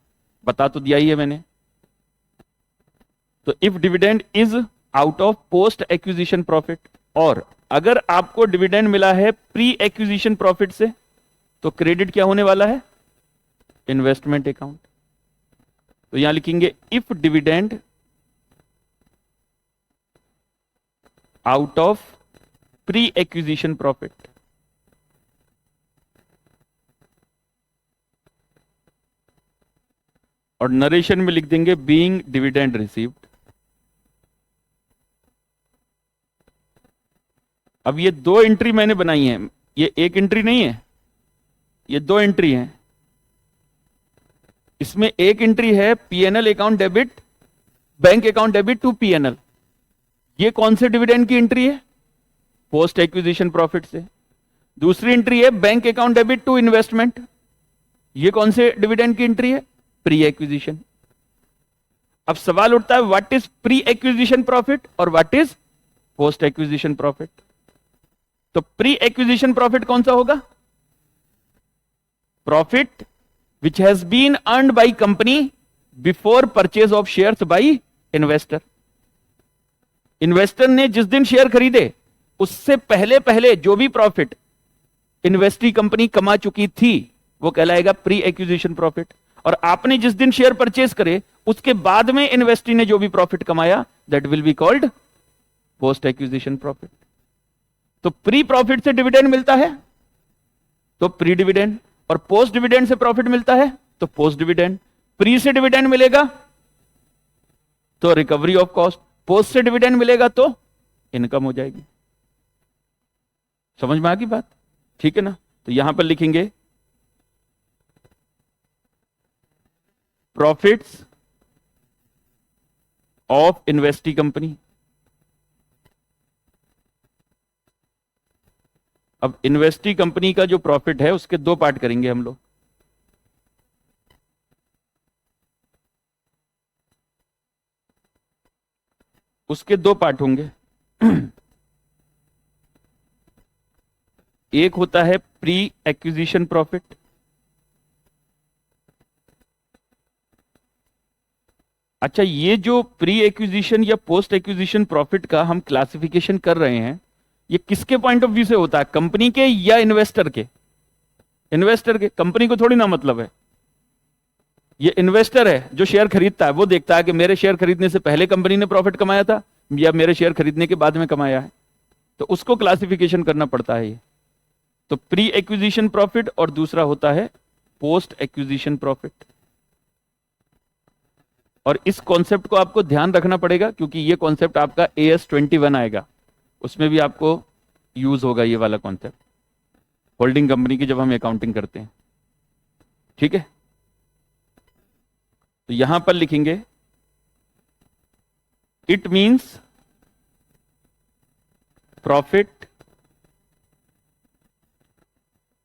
बता तो दिया ही है मैंने। तो if dividend is out of post acquisition profit, और अगर आपको डिविडेंड मिला है प्री एक्विजिशन प्रॉफिट से, तो क्रेडिट क्या होने वाला है? Investment account. तो यहां लिखेंगे if dividend out of pre acquisition profit, और नरेशन में लिख देंगे बीइंग डिविडेंड रिसीव्ड। अब ये दो एंट्री मैंने बनाई है, ये एक एंट्री नहीं है, ये दो एंट्री हैं। इसमें एक एंट्री है PNL account debit, bank account debit to PNL. ये कौन से डिविडेंड की एंट्री है? पोस्ट एक्विजिशन प्रॉफिट से। दूसरी एंट्री है bank account debit to investment. ये कौन से डिविडेंड की एंट्री है? Pre acquisition. अब सवाल उठता है what is pre acquisition profit और what is post acquisition profit. तो प्री एक्विजिशन प्रॉफिट कौन सा होगा? Profit which has been earned by company before purchase of shares by investor. Investor ने जिस दिन शेयर खरीदे उससे पहले पहले जो भी प्रॉफिट इन्वेस्टी कंपनी कमा चुकी थी वो कहलाएगा प्री एक्विजिशन प्रॉफिट। और आपने जिस दिन शेयर परचेज करे उसके बाद में इन्वेस्टी ने जो भी प्रॉफिट कमाया that will be called post acquisition profit. तो प्री प्रॉफिट से डिविडेंड मिलता है तो प्री डिविडेंड, और पोस्ट डिविडेंड से प्रॉफिट मिलता है तो पोस्ट डिविडेंड। प्री से डिविडेंड मिलेगा तो रिकवरी ऑफ कॉस्ट, पोस्ट से डिविडेंड मिलेगा तो इनकम हो जाएगी। समझ में आ गई बात? ठीक है ना? तो यहां पर लिखेंगे प्रॉफिट्स ऑफ इन्वेस्टी कंपनी। अब इन्वेस्टी कंपनी का जो प्रॉफिट है उसके दो पार्ट करेंगे हम लोग। उसके दो पार्ट होंगे। एक होता है प्री एक्विजिशन प्रॉफिट, अच्छा ये जो प्री एक्विजिशन या पोस्ट एक्विजिशन प्रॉफिट का हम क्लासिफिकेशन कर रहे हैं ये किसके पॉइंट ऑफ व्यू से होता है, कंपनी के या इन्वेस्टर के? इन्वेस्टर के। कंपनी को थोड़ी ना मतलब है, ये इन्वेस्टर है जो शेयर खरीदता है वो देखता है कि मेरे शेयर खरीदने से पहले कंपनी ने प्रॉफिट कमाया था या मेरे शेयर खरीदने के बाद में कमाया है, तो उसको क्लासिफिकेशन करना पड़ता है ये। तो प्री एक्विजिशन प्रॉफिट और दूसरा होता है पोस्ट एक्विजिशन प्रॉफिट। और इस कॉन्सेप्ट को आपको ध्यान रखना पड़ेगा क्योंकि ये कॉन्सेप्ट आपका AS21 आएगा, उसमें भी आपको यूज होगा ये वाला कॉन्सेप्ट, होल्डिंग कंपनी की जब हम अकाउंटिंग करते हैं। ठीक है? तो यहां पर लिखेंगे it means profit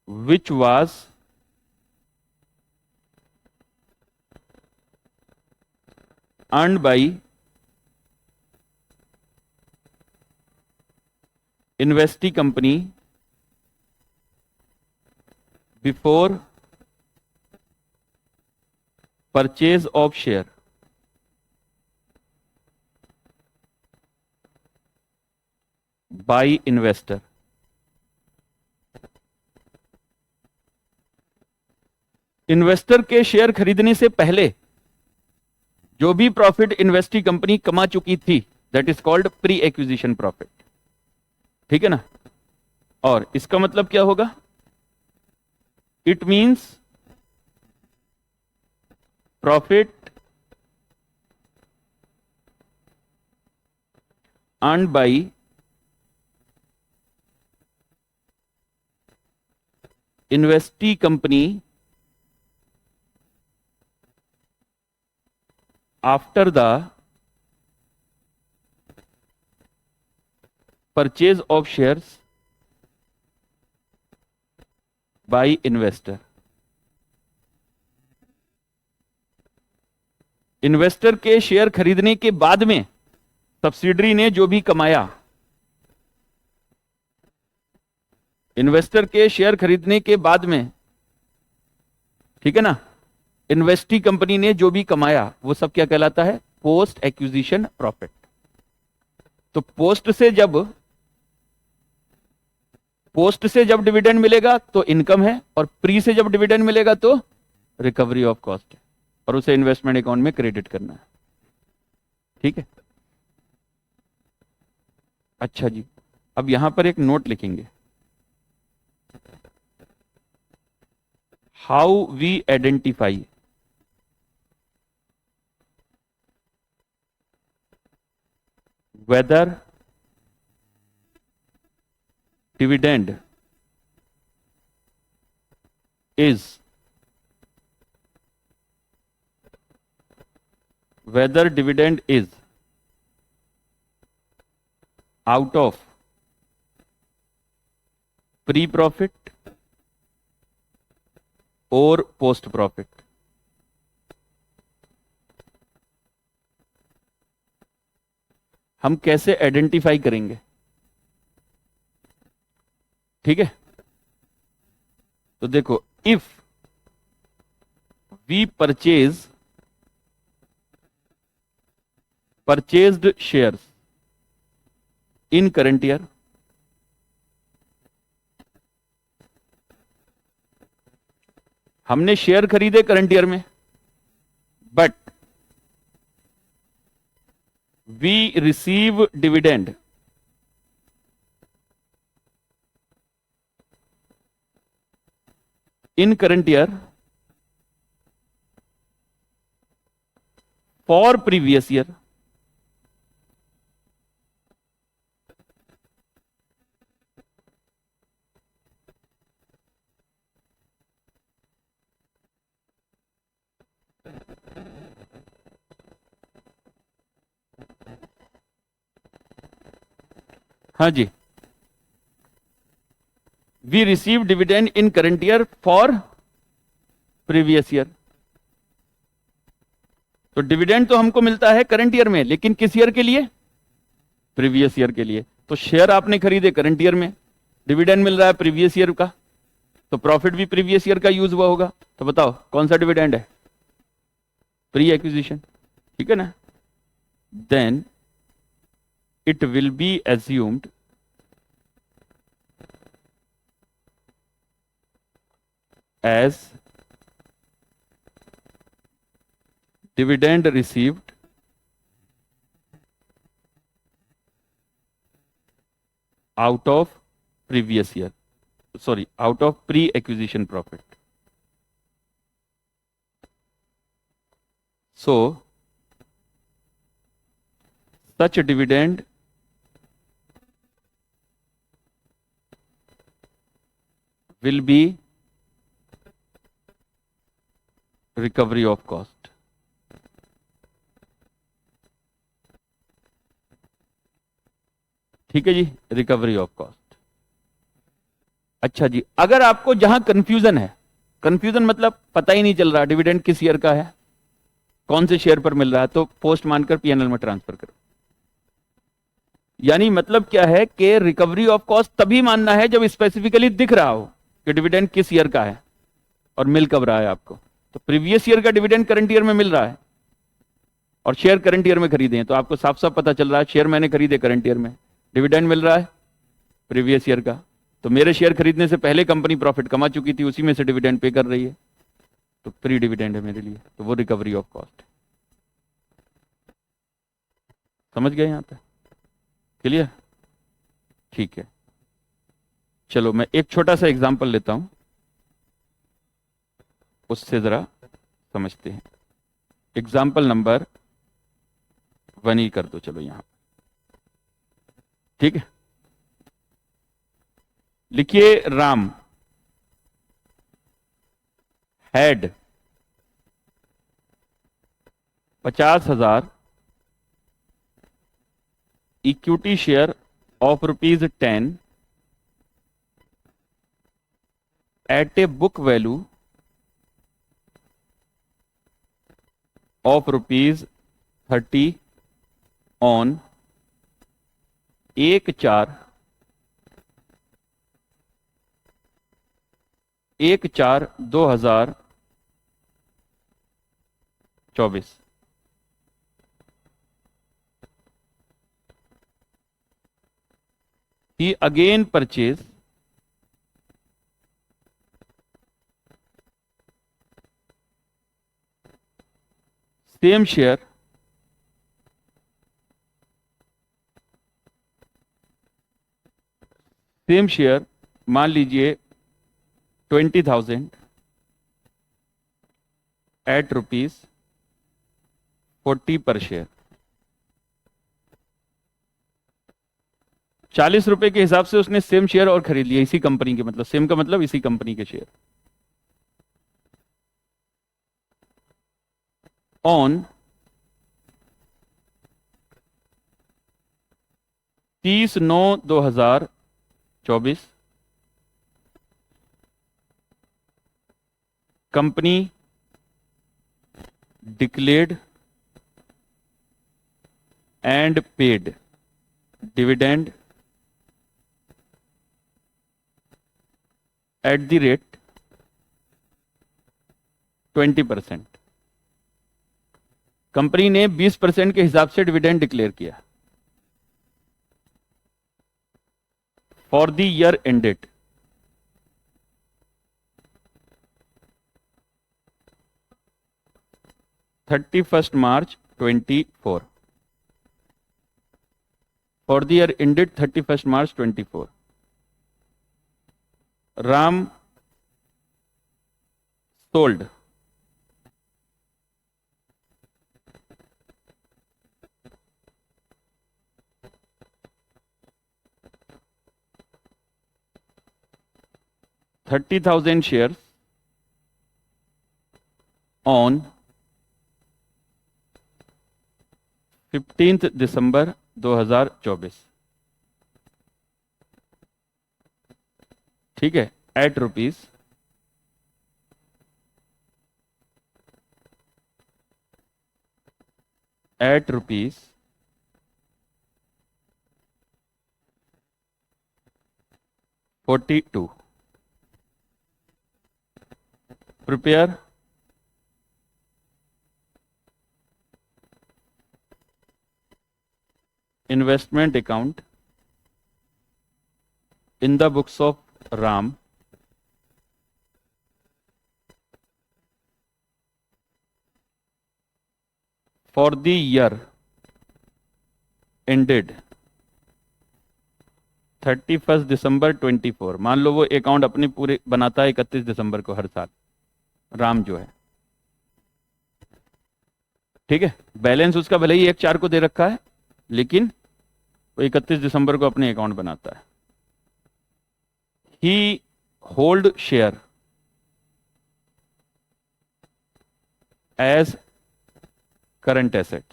which was earned by investee company before purchase of share by investor। Investor के शेयर खरीदने से पहले जो भी प्रॉफिट इन्वेस्टी कंपनी कमा चुकी थी that is called pre acquisition profit. ठीक है ना? और इसका मतलब क्या होगा? It means profit earned by investee company after the purchase of shares by investor। Investor के शेयर खरीदने के बाद में सब्सिडरी ने जो भी कमाया, इन्वेस्टर के शेयर खरीदने के बाद में, ठीक है ना, इन्वेस्टी कंपनी ने जो भी कमाया वो सब क्या कहलाता है? Post acquisition profit. तो पोस्ट से जब डिविडेंड मिलेगा तो इनकम है, और प्री से जब डिविडेंड मिलेगा तो रिकवरी ऑफ कॉस्ट है, और उसे इन्वेस्टमेंट अकाउंट में क्रेडिट करना है। ठीक है? अच्छा जी, अब यहां पर एक नोट लिखेंगे, how we identify whether dividend is out of pre profit or post profit। हम कैसे आइडेंटिफाई करेंगे? ठीक है? तो देखो, if we purchase purchased shares in current year, हमने शेयर खरीदे करंट ईयर में, but we receive dividend in current year for previous year. हाँ जी, we receive dividend in current year for previous year. तो डिविडेंड तो हमको मिलता है करंट ईयर में, लेकिन किस ईयर के लिए? प्रीवियस ईयर के लिए। तो शेयर आपने खरीदे करंट ईयर में, डिविडेंड मिल रहा है प्रीवियस ईयर का, तो प्रॉफिट भी प्रीवियस ईयर का यूज हुआ होगा। तो बताओ कौन सा डिविडेंड है? प्री एक्विजिशन, ठीक है ना? Then it will be assumed as dividend received out of previous year, sorry, out of pre-acquisition profit. So such a dividend will be recovery of cost. ठीक है जी, रिकवरी ऑफ कॉस्ट। अच्छा जी, अगर आपको जहां confusion है, कंफ्यूजन मतलब पता ही नहीं चल रहा डिविडेंड किस ईयर का है, कौन से शेयर पर मिल रहा है, तो पोस्ट मानकर पीएनएल में ट्रांसफर करो। यानी मतलब क्या है कि रिकवरी ऑफ कॉस्ट तभी मानना है जब स्पेसिफिकली दिख रहा हो कि डिविडेंड किस ईयर का है और मिल कब रहा है आपको। तो प्रीवियस ईयर का डिविडेंड करंट ईयर में मिल रहा है और शेयर करंट ईयर में खरीदे हैं, तो आपको साफ साफ पता चल रहा है शेयर मैंने खरीदे करंट ईयर में, डिविडेंड मिल रहा है प्रीवियस ईयर का, तो मेरे शेयर खरीदने से पहले कंपनी प्रॉफिट कमा चुकी थी, उसी में से डिविडेंड पे कर रही है, तो प्री डिविडेंड है मेरे लिए, तो वो रिकवरी ऑफ कॉस्ट है। समझ गए यहां तक? क्लियर? ठीक है, चलो मैं एक छोटा सा एग्जांपल लेता हूं, उससे जरा समझते हैं। एग्जाम्पल नंबर 1 ही कर दो, चलो यहां, ठीक है। लिखिए Ram had 50,000 equity share of ₹10 at a book value of ₹30 on 1/4/2024। He again purchased सेम शेयर मान लीजिए 20,000 एट ₹40 पर शेयर। 40 रुपए के हिसाब से उसने सेम शेयर और खरीद लिया इसी कंपनी के, मतलब सेम का मतलब इसी कंपनी के share, on 30/9/2024 company declared and paid dividend at the rate 20%। Company ने 20% के हिसाब से डिविडेंड डिक्लेयर किया for the year ended 31st March 24, for the year ended 31st March 24. Ram sold $30,000 shares on 15th December 2024. ठीक है, eight rupees $42. Prepare investment account in the books of Ram for the year ended 31st December 24. मान लो वो account अपने पूरे बनाता है 31 दिसंबर को हर साल, राम जो है, ठीक है। बैलेंस उसका भले ही 1/4 को दे रखा है, लेकिन वो 31 दिसंबर को अपने अकाउंट बनाता है। He hold share as current asset,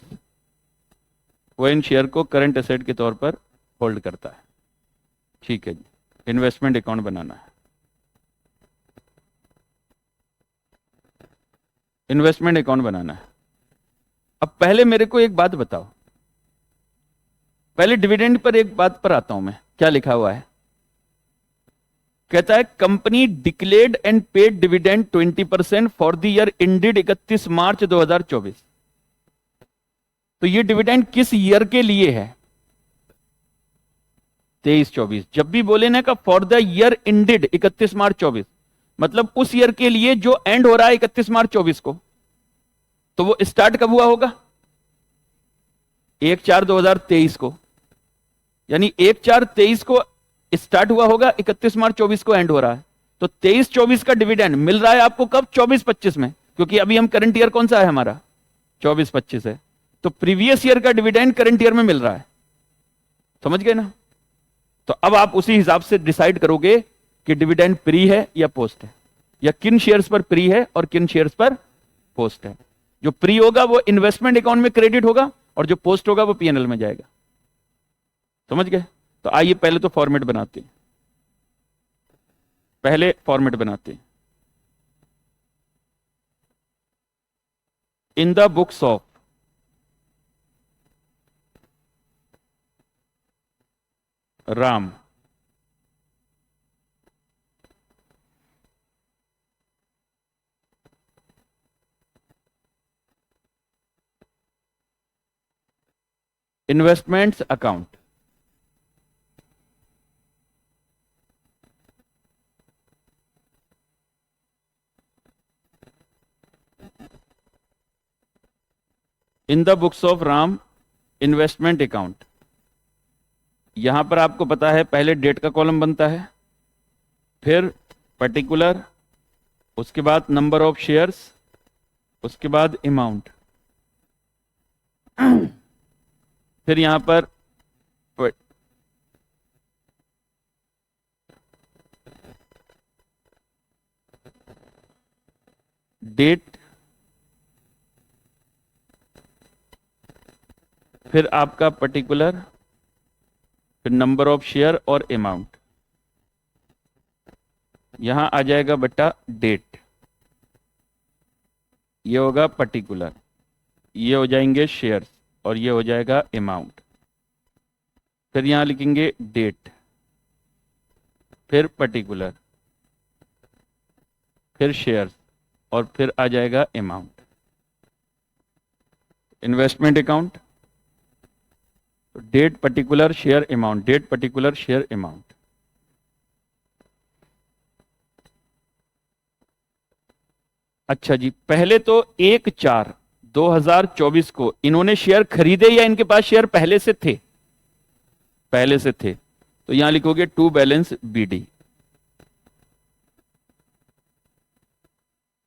वो इन शेयर को करंट एसेट के तौर पर होल्ड करता है, ठीक है जी। इन्वेस्टमेंट अकाउंट बनाना है, इन्वेस्टमेंट अकाउंट बनाना है। अब पहले मेरे को एक बात बताओ, पहले डिविडेंड पर एक बात पर आता हूं मैं, क्या लिखा हुआ है? कहता है company declared and paid dividend 20% for the year ended 31 मार्च 2024। तो ये डिविडेंड किस ईयर के लिए है? 23-24। जब भी बोले ना का फॉर द ईयर एंडेड 31 मार्च 24, मतलब उस ईयर के लिए जो एंड हो रहा है 31 मार्च 24 को, तो वो स्टार्ट कब हुआ होगा? 1/4/2023 को, यानी 1/4/23 को स्टार्ट हुआ होगा, 31 मार्च 24 को एंड हो रहा है। तो 23-24 का डिविडेंड मिल रहा है आपको कब? 24-25 में, क्योंकि अभी हम करंट ईयर कौन सा है हमारा? 24-25 है। तो प्रीवियस ईयर का डिविडेंड करंट ईयर में मिल रहा है, समझ गए ना? तो अब आप उसी हिसाब से डिसाइड करोगे कि डिविडेंड प्री है या पोस्ट है, या किन शेयर्स पर प्री है और किन शेयर्स पर पोस्ट है। जो प्री होगा वो इन्वेस्टमेंट अकाउंट में क्रेडिट होगा, और जो पोस्ट होगा वो पीएनएल में जाएगा, समझ गए? तो आइए पहले तो फॉर्मेट बनाते हैं, पहले फॉर्मेट बनाते हैं। इन the books of Ram investments account, in the books of Ram investment account. यहां पर आपको पता है पहले डेट का कॉलम बनता है, फिर पर्टिकुलर, उसके बाद नंबर ऑफ शेयर्स, उसके बाद अमाउंट, फिर यहां पर डेट, फिर आपका पर्टिकुलर, फिर नंबर ऑफ शेयर और अमाउंट। यहां आ जाएगा बटा डेट, ये होगा पर्टिकुलर, ये हो जाएंगे शेयर्स, और ये हो जाएगा अमाउंट। फिर यहां लिखेंगे डेट, फिर पर्टिकुलर, फिर शेयर्स, और फिर आ जाएगा amount. Investment account, date particular share amount, date particular share amount. अच्छा जी, पहले तो 1/4/2024 को इन्होंने शेयर खरीदे या इनके पास शेयर पहले से थे? पहले से थे, तो यहां लिखोगे to balance BD,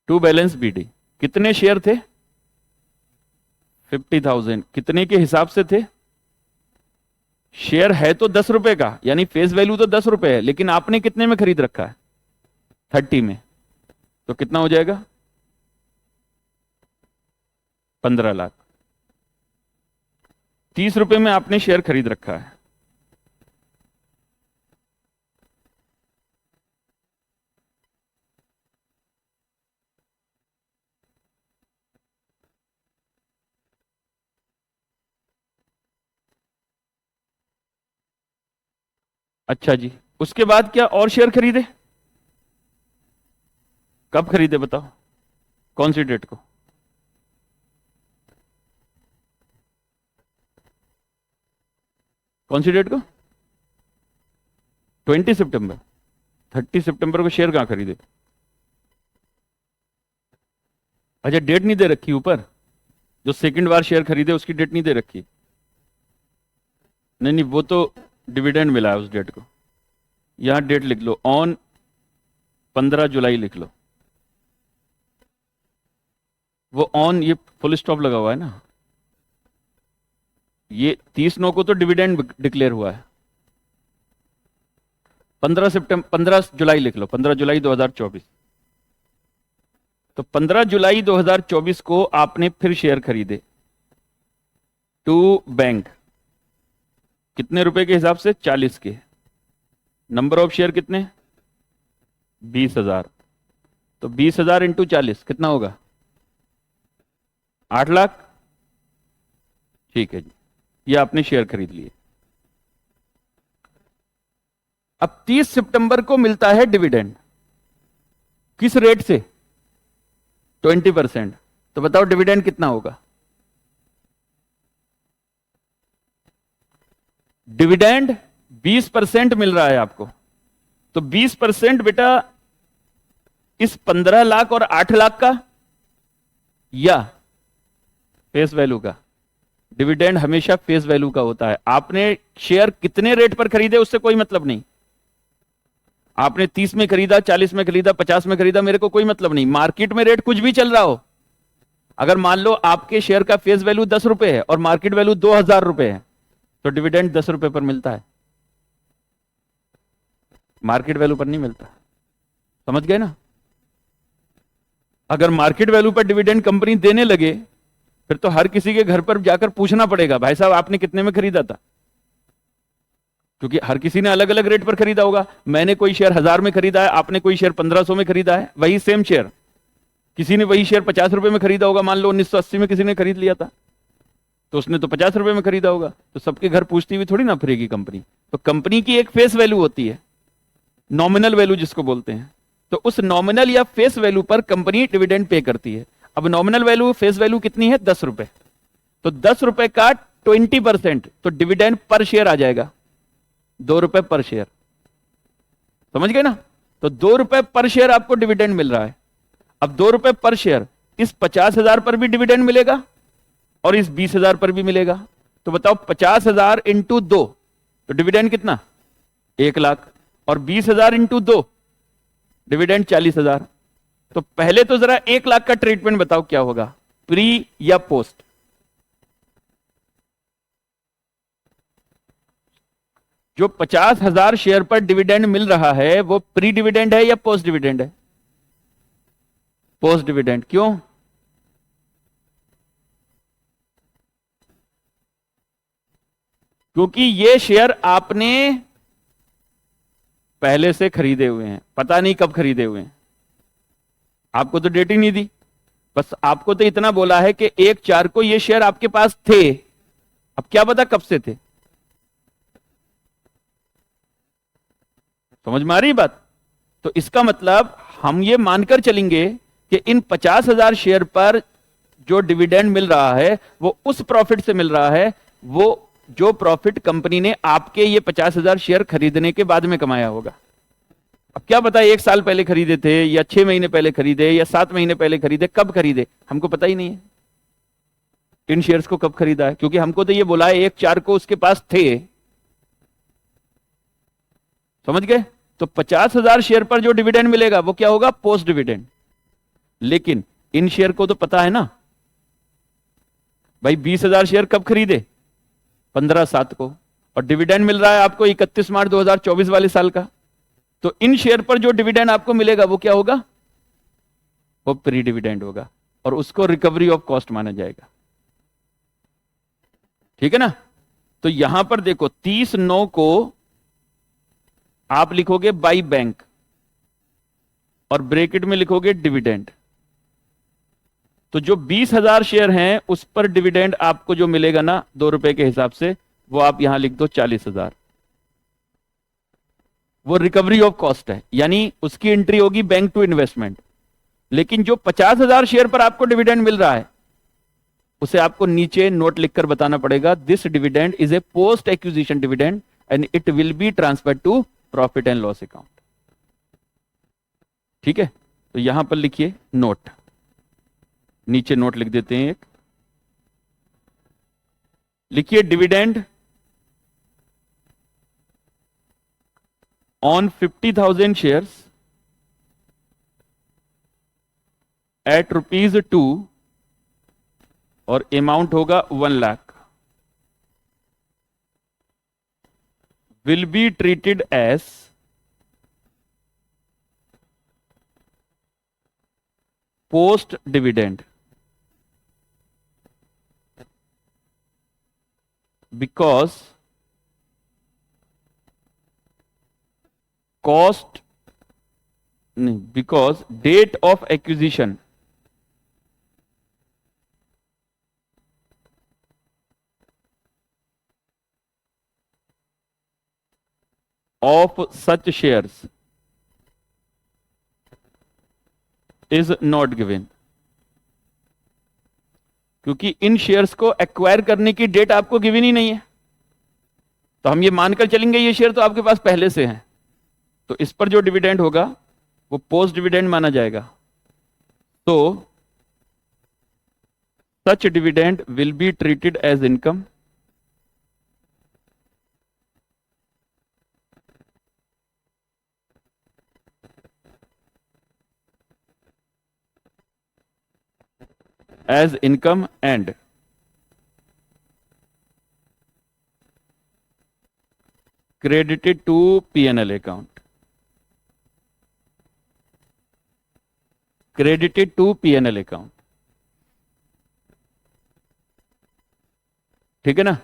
to balance BD. कितने शेयर थे? 50,000। कितने के हिसाब से थे? शेयर है तो 10 रुपए का, यानी फेस वैल्यू तो 10 रुपए है, लेकिन आपने कितने में खरीद रखा है? 30 में। तो कितना हो जाएगा? 15 लाख। 30 रुपए में आपने शेयर खरीद रखा है। अच्छा जी, उसके बाद क्या और शेयर खरीदे? कब खरीदे बताओ, कौन सी डेट को? कौन सी डेट को? 20 सितंबर। 30 सितंबर को शेयर कहां खरीदे? अच्छा, डेट नहीं दे रखी ऊपर, जो सेकंड बार शेयर खरीदे उसकी डेट नहीं दे रखी? नहीं नहीं, वो तो डिविडेंड मिला है उस डेट को। यहां डेट लिख लो, ऑन 15 जुलाई लिख लो। वो ऑन, ये फुल स्टॉप लगा हुआ है ना, ये 30/9 को तो डिविडेंड डिक्लेयर हुआ है। 15 जुलाई लिख लो, 15 जुलाई 2024। तो 15 जुलाई 2024 को आपने फिर शेयर खरीदे टू बैंक। कितने रुपए के हिसाब से? 40 के। नंबर ऑफ शेयर कितने? 20,000। तो 20,000 इंटू 40 कितना होगा? 8 लाख। ठीक है जी, ये आपने शेयर खरीद लिए। अब 30 सितंबर को मिलता है डिविडेंड। किस रेट से? 20%। तो बताओ डिविडेंड कितना होगा? डिविडेंड 20% मिल रहा है आपको, तो 20% बेटा इस 15 लाख और 8 लाख का, या फेस वैल्यू का? डिविडेंड हमेशा फेस वैल्यू का होता है। आपने शेयर कितने रेट पर खरीदे उससे कोई मतलब नहीं। आपने 30 में खरीदा, 40 में खरीदा, 50 में खरीदा, मेरे को कोई मतलब नहीं। मार्केट में रेट कुछ भी चल रहा हो, अगर मान लो आपके शेयर का फेस वैल्यू 10 रुपए है और मार्केट वैल्यू 2,000 रुपए है, तो डिविडेंड 10 रुपए पर मिलता है, मार्केट वैल्यू पर नहीं मिलता। समझ गए ना? अगर मार्केट वैल्यू पर डिविडेंड कंपनी देने लगे, फिर तो हर किसी के घर पर जाकर पूछना पड़ेगा, भाई साहब आपने कितने में खरीदा था? क्योंकि हर किसी ने अलग अलग रेट पर खरीदा होगा। मैंने कोई शेयर 1000 में खरीदा है, आपने कोई शेयर 1500 में खरीदा है, वही सेम शेयर। किसी ने वही शेयर 50 रुपए में खरीदा होगा, मान लो 1980 में किसी ने खरीद लिया था, तो उसने तो 50 रुपए में खरीदा होगा। तो सबके घर पूछती हुई थोड़ी ना फिरेगी कंपनी। तो कंपनी की एक फेस वैल्यू होती है, नॉमिनल वैल्यू जिसको बोलते हैं। तो उस नॉमिनल या फेस वैल्यू पर कंपनी डिविडेंड पे करती है। अब नॉमिनल वैल्यू, फेस वैल्यू कितनी है? 10 रुपए। तो 10 रुपए का 20%, तो डिविडेंड पर शेयर आ जाएगा 2 रुपए पर शेयर। समझ गए ना? तो 2 रुपए पर शेयर आपको डिविडेंड मिल रहा है। अब 2 रुपए पर शेयर इस 50,000 पर भी डिविडेंड मिलेगा और इस 20,000 पर भी मिलेगा। तो बताओ 50,000 इंटू 2, तो डिविडेंड कितना? 1 लाख। और 20,000 इंटू 2, डिविडेंड 40,000। तो पहले तो जरा 1 लाख का ट्रीटमेंट बताओ क्या होगा, प्री या पोस्ट? जो 50,000 शेयर पर डिविडेंड मिल रहा है वो प्री डिविडेंड है या पोस्ट डिविडेंड है? Post dividend. क्यों? क्योंकि ये शेयर आपने पहले से खरीदे हुए हैं, पता नहीं कब खरीदे हुए हैं, आपको तो डेट ही नहीं दी। बस आपको तो इतना बोला है कि 1/4 को ये शेयर आपके पास थे, अब क्या पता कब से थे। समझ में आ रही बात? तो इसका मतलब हम ये मानकर चलेंगे कि इन 50,000 शेयर पर जो डिविडेंड मिल रहा है वो उस प्रॉफिट से मिल रहा है, वो जो प्रॉफिट कंपनी ने आपके ये 50,000 शेयर खरीदने के बाद में कमाया होगा। अब क्या पता 1 साल पहले खरीदे थे या 6 महीने पहले खरीदे या 7 महीने पहले खरीदे, कब खरीदे हमको पता ही नहीं है इन शेयर्स को कब खरीदा है, क्योंकि हमको तो ये बोला है 1/4 को उसके पास थे। समझ गए? तो 50,000 शेयर पर जो डिविडेंड मिलेगा वो क्या होगा? Post dividend. लेकिन इन शेयर को तो पता है ना भाई, 20,000 शेयर कब खरीदे? 15/7 को, और डिविडेंड मिल रहा है आपको 31 मार्च 2024 वाले साल का। तो इन शेयर पर जो डिविडेंड आपको मिलेगा वो क्या होगा? वो प्री डिविडेंड होगा, और उसको रिकवरी ऑफ कॉस्ट माना जाएगा। ठीक है ना? तो यहां पर देखो 30/9 को आप लिखोगे बाई बैंक और ब्रैकेट में लिखोगे डिविडेंड। तो जो 20,000 शेयर हैं उस पर डिविडेंड आपको जो मिलेगा ना ₹2 के हिसाब से, वो आप यहां लिख दो 40,000। वो रिकवरी ऑफ कॉस्ट है, यानी उसकी एंट्री होगी बैंक टू इन्वेस्टमेंट। लेकिन जो 50,000 शेयर पर आपको डिविडेंड मिल रहा है उसे आपको नीचे नोट लिखकर बताना पड़ेगा, this dividend is a post acquisition dividend and it will be transfer to profit and loss account. ठीक है? तो यहां पर लिखिए नोट, नीचे नोट लिख देते हैं एक, लिखिए डिविडेंड ऑन 50,000 शेयर्स एट ₹2 और अमाउंट होगा 1 lakh, will be treated as post dividend because cost because date of acquisition of such shares is not given। क्योंकि इन शेयर्स को एक्वायर करने की डेट आपको गिवन ही नहीं है, तो हम ये मानकर चलेंगे ये शेयर तो आपके पास पहले से हैं, तो इस पर जो डिविडेंड होगा वो पोस्ट डिविडेंड माना जाएगा। तो such dividend will be treated as income and credited to P&L account, credited to P&L account। ठीक है ना?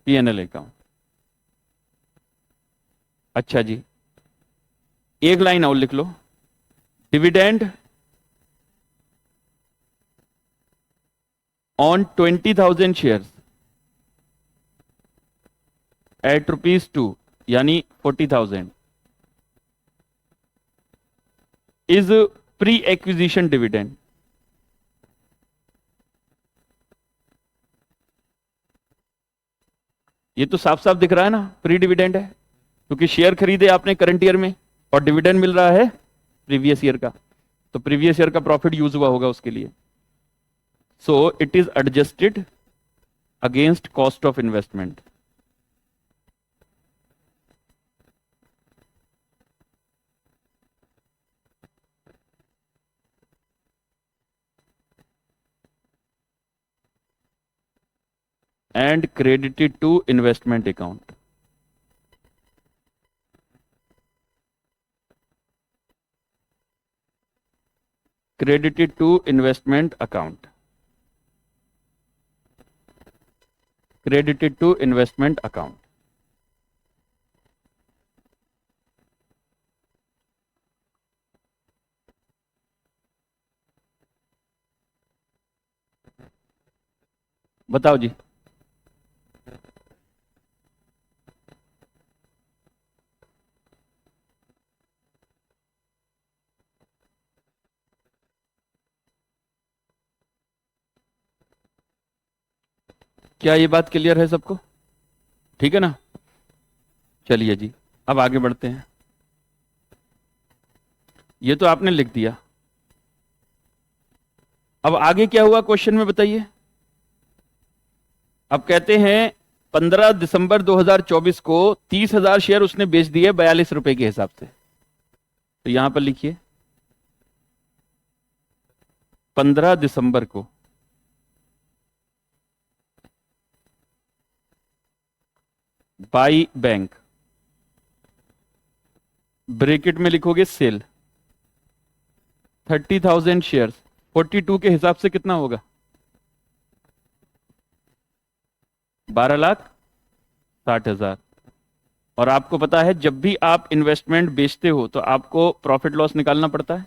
P&L account. अच्छा जी, एक लाइन और लिख लो, डिविडेंड ऑन 20,000 शेयर्स एट ₹2 यानी 40,000 इज प्री एक्विजिशन डिविडेंड। ये तो साफ साफ दिख रहा है ना, प्री डिविडेंड है, क्योंकि शेयर खरीदे आपने करंट ईयर में और डिविडेंड मिल रहा है प्रीवियस ईयर का, तो प्रीवियस ईयर का प्रॉफिट यूज हुआ होगा उसके लिए। So it is adjusted against cost of investment. and credited to investment account। credited to investment account, credited to investment account। बताओ जी। क्या ये बात क्लियर है सबको? ठीक है ना? चलिए जी, अब आगे बढ़ते हैं। ये तो आपने लिख दिया। अब आगे क्या हुआ क्वेश्चन में बताइए। अब कहते हैं 15 दिसंबर 2024 को 30,000 शेयर उसने बेच दिए 42 रुपए के हिसाब से। तो यहां पर लिखिए 15 दिसंबर को बाई बैंक, ब्रैकेट में लिखोगे सेल, 30,000 शेयर्स 42 के हिसाब से कितना होगा? 12,60,000। और आपको पता है जब भी आप इन्वेस्टमेंट बेचते हो तो आपको प्रॉफिट लॉस निकालना पड़ता है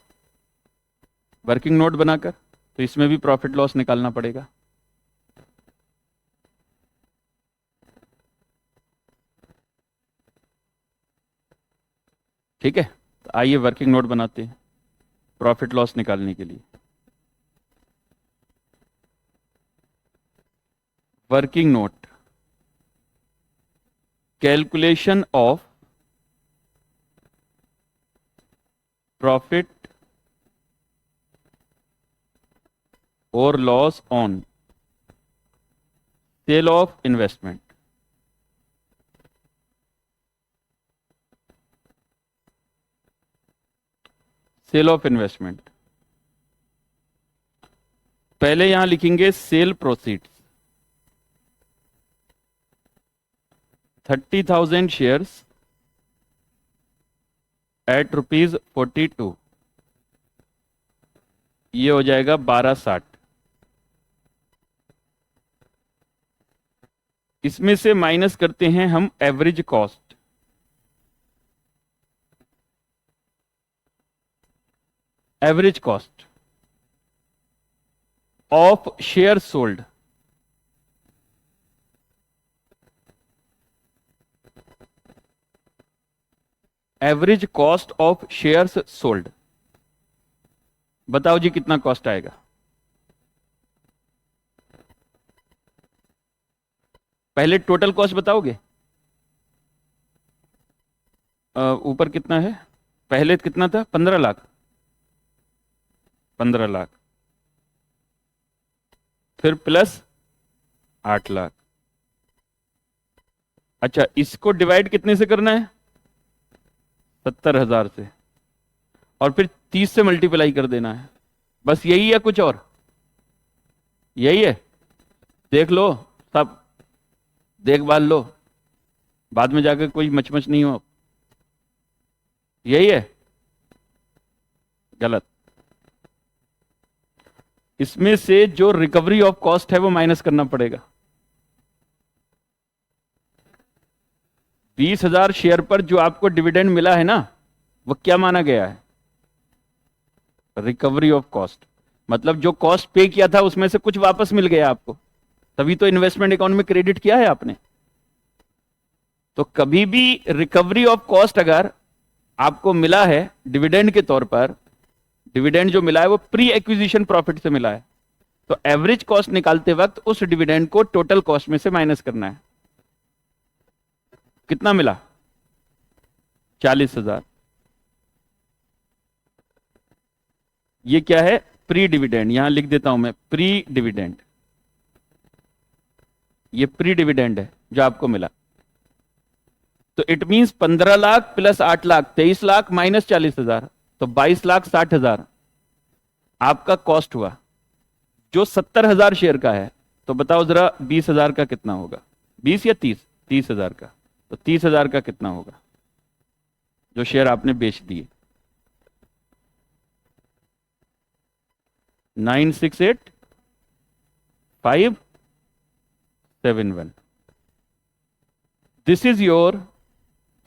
वर्किंग नोट बनाकर, तो इसमें भी प्रॉफिट लॉस निकालना पड़ेगा। ठीक है, तो आइए वर्किंग नोट बनाते हैं प्रॉफिट लॉस निकालने के लिए। Working note, calculation of profit और loss on sale of investment. Sale of investment, पहले यहां लिखेंगे सेल प्रोसीड्स, 30,000 शेयर्स एट ₹42, ये हो जाएगा 1260। इसमें से माइनस करते हैं हम average cost, average cost of share sold, average cost of shares sold. बताओ जी कितना कॉस्ट आएगा? पहले टोटल कॉस्ट बताओगे? ऊपर कितना है? पहले कितना था? 15 लाख। 15 लाख फिर प्लस 8 लाख। अच्छा, इसको डिवाइड कितने से करना है? 70,000 से, और फिर 30 से मल्टीप्लाई कर देना है। बस यही है, कुछ और? यही है? देख लो, सब देखभाल लो, बाद में जाकर कोई मचमच नहीं हो। यही है? गलत। इसमें से जो रिकवरी ऑफ कॉस्ट है वो माइनस करना पड़ेगा। 20,000 शेयर पर जो आपको डिविडेंड मिला है ना, वो क्या माना गया है? Recovery of cost. मतलब जो कॉस्ट पे किया था उसमें से कुछ वापस मिल गया आपको, तभी तो इन्वेस्टमेंट अकाउंट में क्रेडिट किया है आपने। तो कभी भी रिकवरी ऑफ कॉस्ट अगर आपको मिला है डिविडेंड के तौर पर, डिविडेंड जो मिला है वो प्री एक्विजिशन प्रॉफिट से मिला है, तो एवरेज कॉस्ट निकालते वक्त उस डिविडेंड को टोटल कॉस्ट में से माइनस करना है। कितना मिला? 40,000। ये क्या है? Pre dividend. यहां लिख देता हूं मैं, प्री डिविडेंड। ये प्री डिविडेंड है जो आपको मिला। तो it means 15 lakh plus 8 lakh 23 lakh minus 40,000, तो 22,60,000 आपका कॉस्ट हुआ, जो 70,000 शेयर का है। तो बताओ जरा 20,000 का कितना होगा? 20 या 30? 30,000 का। तो 30,000 का कितना होगा जो शेयर आपने बेच दिए? 968,571। This is your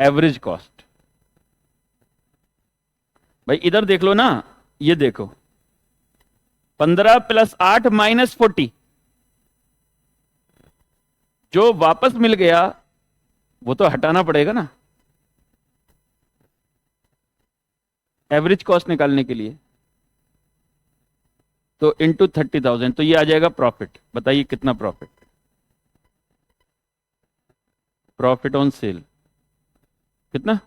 average cost. भाई इधर देख लो ना, ये देखो 15 प्लस 8 माइनस 40, जो वापस मिल गया वो तो हटाना पड़ेगा ना एवरेज कॉस्ट निकालने के लिए। तो इंटू 30,000, तो ये आ जाएगा प्रॉफिट। बताइए कितना प्रॉफिट? प्रॉफिट ऑन सेल कितना?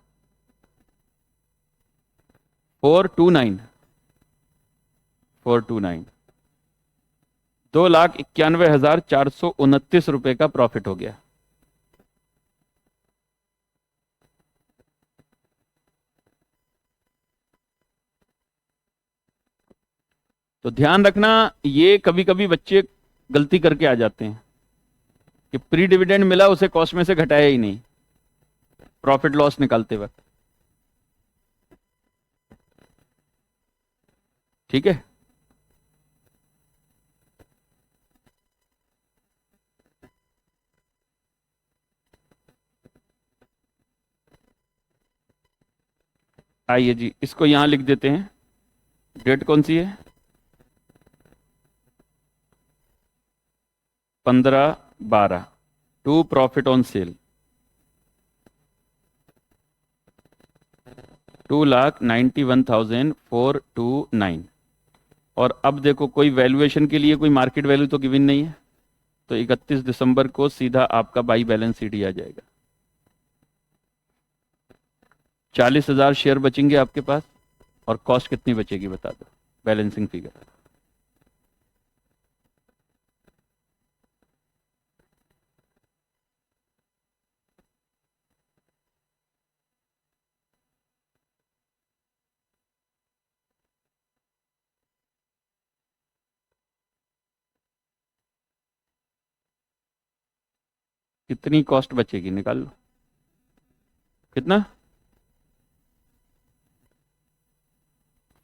429, 429, 2,91,429 रुपए का प्रॉफिट हो गया। तो ध्यान रखना, ये कभी कभी बच्चे गलती करके आ जाते हैं कि प्री डिविडेंड मिला उसे कॉस्ट में से घटाया ही नहीं प्रॉफिट लॉस निकालते वक्त। ठीक है, आइए जी इसको यहां लिख देते हैं। डेट कौन सी है? 15/12 टू प्रॉफिट ऑन सेल 2,91,429। और अब देखो कोई वैल्यूएशन के लिए कोई मार्केट वैल्यू तो गिवन नहीं है, तो 31 दिसंबर को सीधा आपका बाई बैलेंस शीट ही आ जाएगा। 40,000 शेयर बचेंगे आपके पास, और कॉस्ट कितनी बचेगी बता दो, बैलेंसिंग फिगर। कितनी कॉस्ट बचेगी निकाल लो। कितना?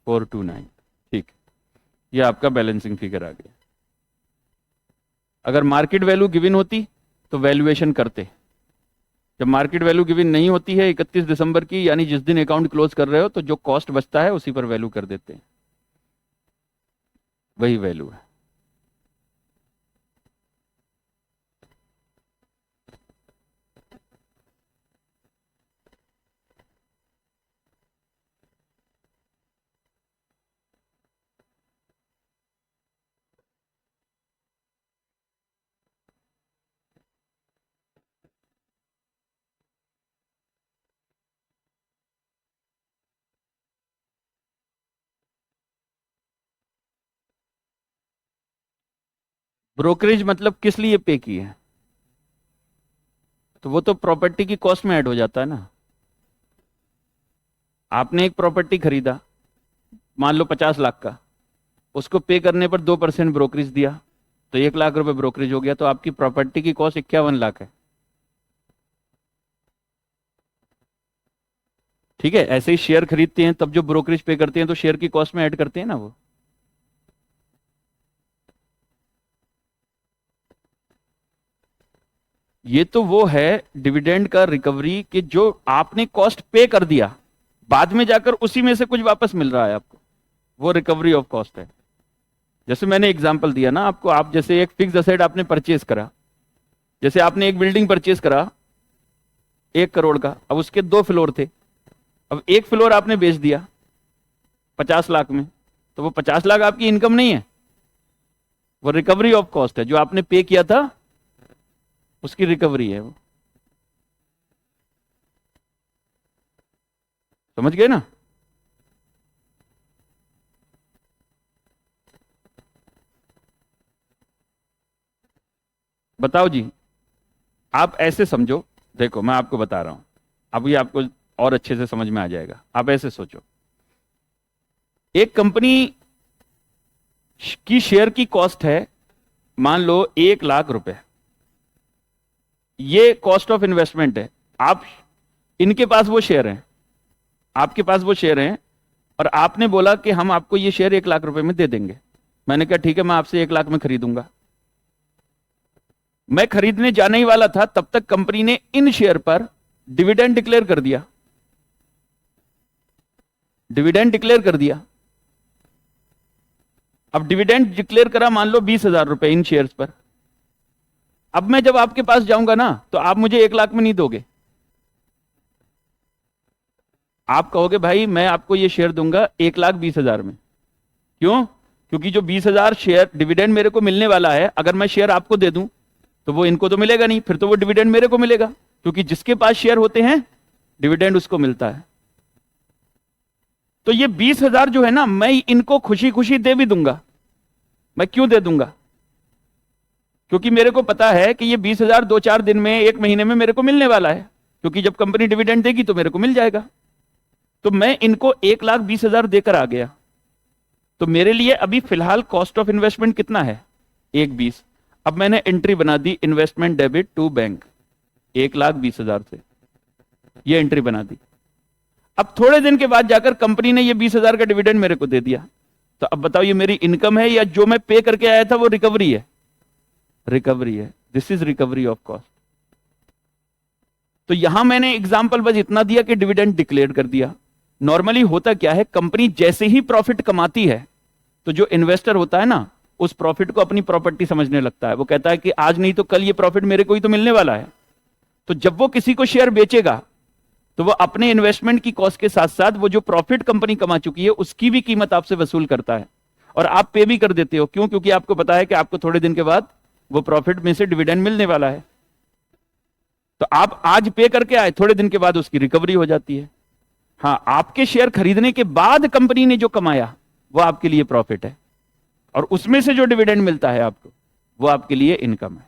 429। ठीक, ये आपका बैलेंसिंग फिगर आ गया। अगर मार्केट वैल्यू गिवन होती तो वैल्यूएशन करते। जब मार्केट वैल्यू गिवन नहीं होती है 31 दिसंबर की, यानी जिस दिन अकाउंट क्लोज कर रहे हो, तो जो कॉस्ट बचता है उसी पर वैल्यू कर देते हैं, वही वैल्यू है। ब्रोकरेज मतलब किस लिए पे की है? तो वो तो प्रॉपर्टी की कॉस्ट में ऐड हो जाता है ना। आपने एक प्रॉपर्टी खरीदा, मान लो 50 लाख का, उसको पे करने पर 2% ब्रोकरेज दिया, तो 1 लाख रुपए ब्रोकरेज हो गया, तो आपकी प्रॉपर्टी की कॉस्ट 51 लाख है। ठीक है, ऐसे ही शेयर खरीदते हैं तब जो ब्रोकरेज पे करते हैं तो शेयर की कॉस्ट में ऐड करते हैं ना वो। ये तो वो है डिविडेंड का रिकवरी कि जो आपने कॉस्ट पे कर दिया, बाद में जाकर उसी में से कुछ वापस मिल रहा है आपको, वो रिकवरी ऑफ कॉस्ट है। जैसे मैंने एग्जांपल दिया ना आपको, आप जैसे एक फिक्स असेट आपने परचेज करा, जैसे आपने एक बिल्डिंग परचेज करा 1 करोड़ का, अब उसके 2 फ्लोर थे, अब एक फ्लोर आपने बेच दिया 50 लाख में, तो वो 50 लाख आपकी इनकम नहीं है, वो रिकवरी ऑफ कॉस्ट है, जो आपने पे किया था उसकी रिकवरी है वो। समझ गए ना? बताओ जी, आप ऐसे समझो, देखो मैं आपको बता रहा हूं, अब ये आपको और अच्छे से समझ में आ जाएगा। आप ऐसे सोचो, एक कंपनी की शेयर की कॉस्ट है मान लो 1 लाख रुपए, ये कॉस्ट ऑफ इन्वेस्टमेंट है। आप, इनके पास वो शेयर हैं, आपके पास वो शेयर हैं, और आपने बोला कि हम आपको ये शेयर 1 लाख रुपए में दे देंगे। मैंने कहा ठीक है, मैं आपसे 1 लाख में खरीदूंगा। मैं खरीदने जाने ही वाला था, तब तक कंपनी ने इन शेयर पर डिविडेंड डिक्लेयर कर दिया, डिविडेंड डिक्लेयर कर दिया। अब डिविडेंड डिक्लेयर करा मान लो 20,000 रुपए इन शेयर्स पर। अब मैं जब आपके पास जाऊंगा ना, तो आप मुझे 1 लाख में नहीं दोगे, आप कहोगे भाई मैं आपको ये शेयर दूंगा 1,20,000 में। क्यों? क्योंकि जो 20,000 शेयर डिविडेंड मेरे को मिलने वाला है, अगर मैं शेयर आपको दे दूं तो वो इनको तो मिलेगा नहीं, फिर तो वो डिविडेंड मेरे को मिलेगा। क्योंकि जिसके पास शेयर होते हैं डिविडेंड उसको मिलता है। तो ये 20,000 जो है ना, मैं इनको खुशी खुशी दे भी दूंगा। मैं क्यों दे दूंगा? क्योंकि मेरे को पता है कि ये 20,000 2-4 दिन में, 1 महीने में मेरे को मिलने वाला है, क्योंकि जब कंपनी डिविडेंड देगी तो मेरे को मिल जाएगा। तो मैं इनको 1,20,000 देकर आ गया। तो मेरे लिए अभी फिलहाल कॉस्ट ऑफ इन्वेस्टमेंट कितना है? 1,20। अब मैंने एंट्री बना दी, इन्वेस्टमेंट डेबिट टू बैंक, 1,20,000 से ये एंट्री बना दी। अब थोड़े दिन के बाद जाकर कंपनी ने ये 20,000 का डिविडेंड मेरे को दे दिया। तो अब बताओ ये मेरी इनकम है या जो मैं पे करके आया था वो रिकवरी है? रिकवरी है। This is recovery of cost. तो यहां मैंने एग्जांपल बस इतना दिया कि डिविडेंड डिक्लेयर कर दिया। नॉर्मली होता क्या है, कंपनी जैसे ही प्रॉफिट कमाती है तो जो इन्वेस्टर होता है ना, उस प्रॉफिट को अपनी प्रॉपर्टी समझने लगता है। वो कहता है कि आज नहीं तो कल ये प्रॉफिट मेरे को ही तो मिलने वाला है। तो जब वो किसी को शेयर बेचेगा तो वो अपने इन्वेस्टमेंट की कॉस्ट के साथ साथ वो जो प्रॉफिट कंपनी कमा चुकी है उसकी भी कीमत आपसे वसूल करता है, और आप पे भी कर देते हो। क्यों? क्योंकि आपको पता है कि आपको थोड़े दिन के बाद वो प्रॉफिट में से डिविडेंड मिलने वाला है। तो आप आज पे करके आए, थोड़े दिन के बाद उसकी रिकवरी हो जाती है। हाँ, आपके शेयर खरीदने के बाद कंपनी ने जो कमाया वो आपके लिए प्रॉफिट है, और उसमें से जो डिविडेंड मिलता है आपको वो आपके लिए इनकम है।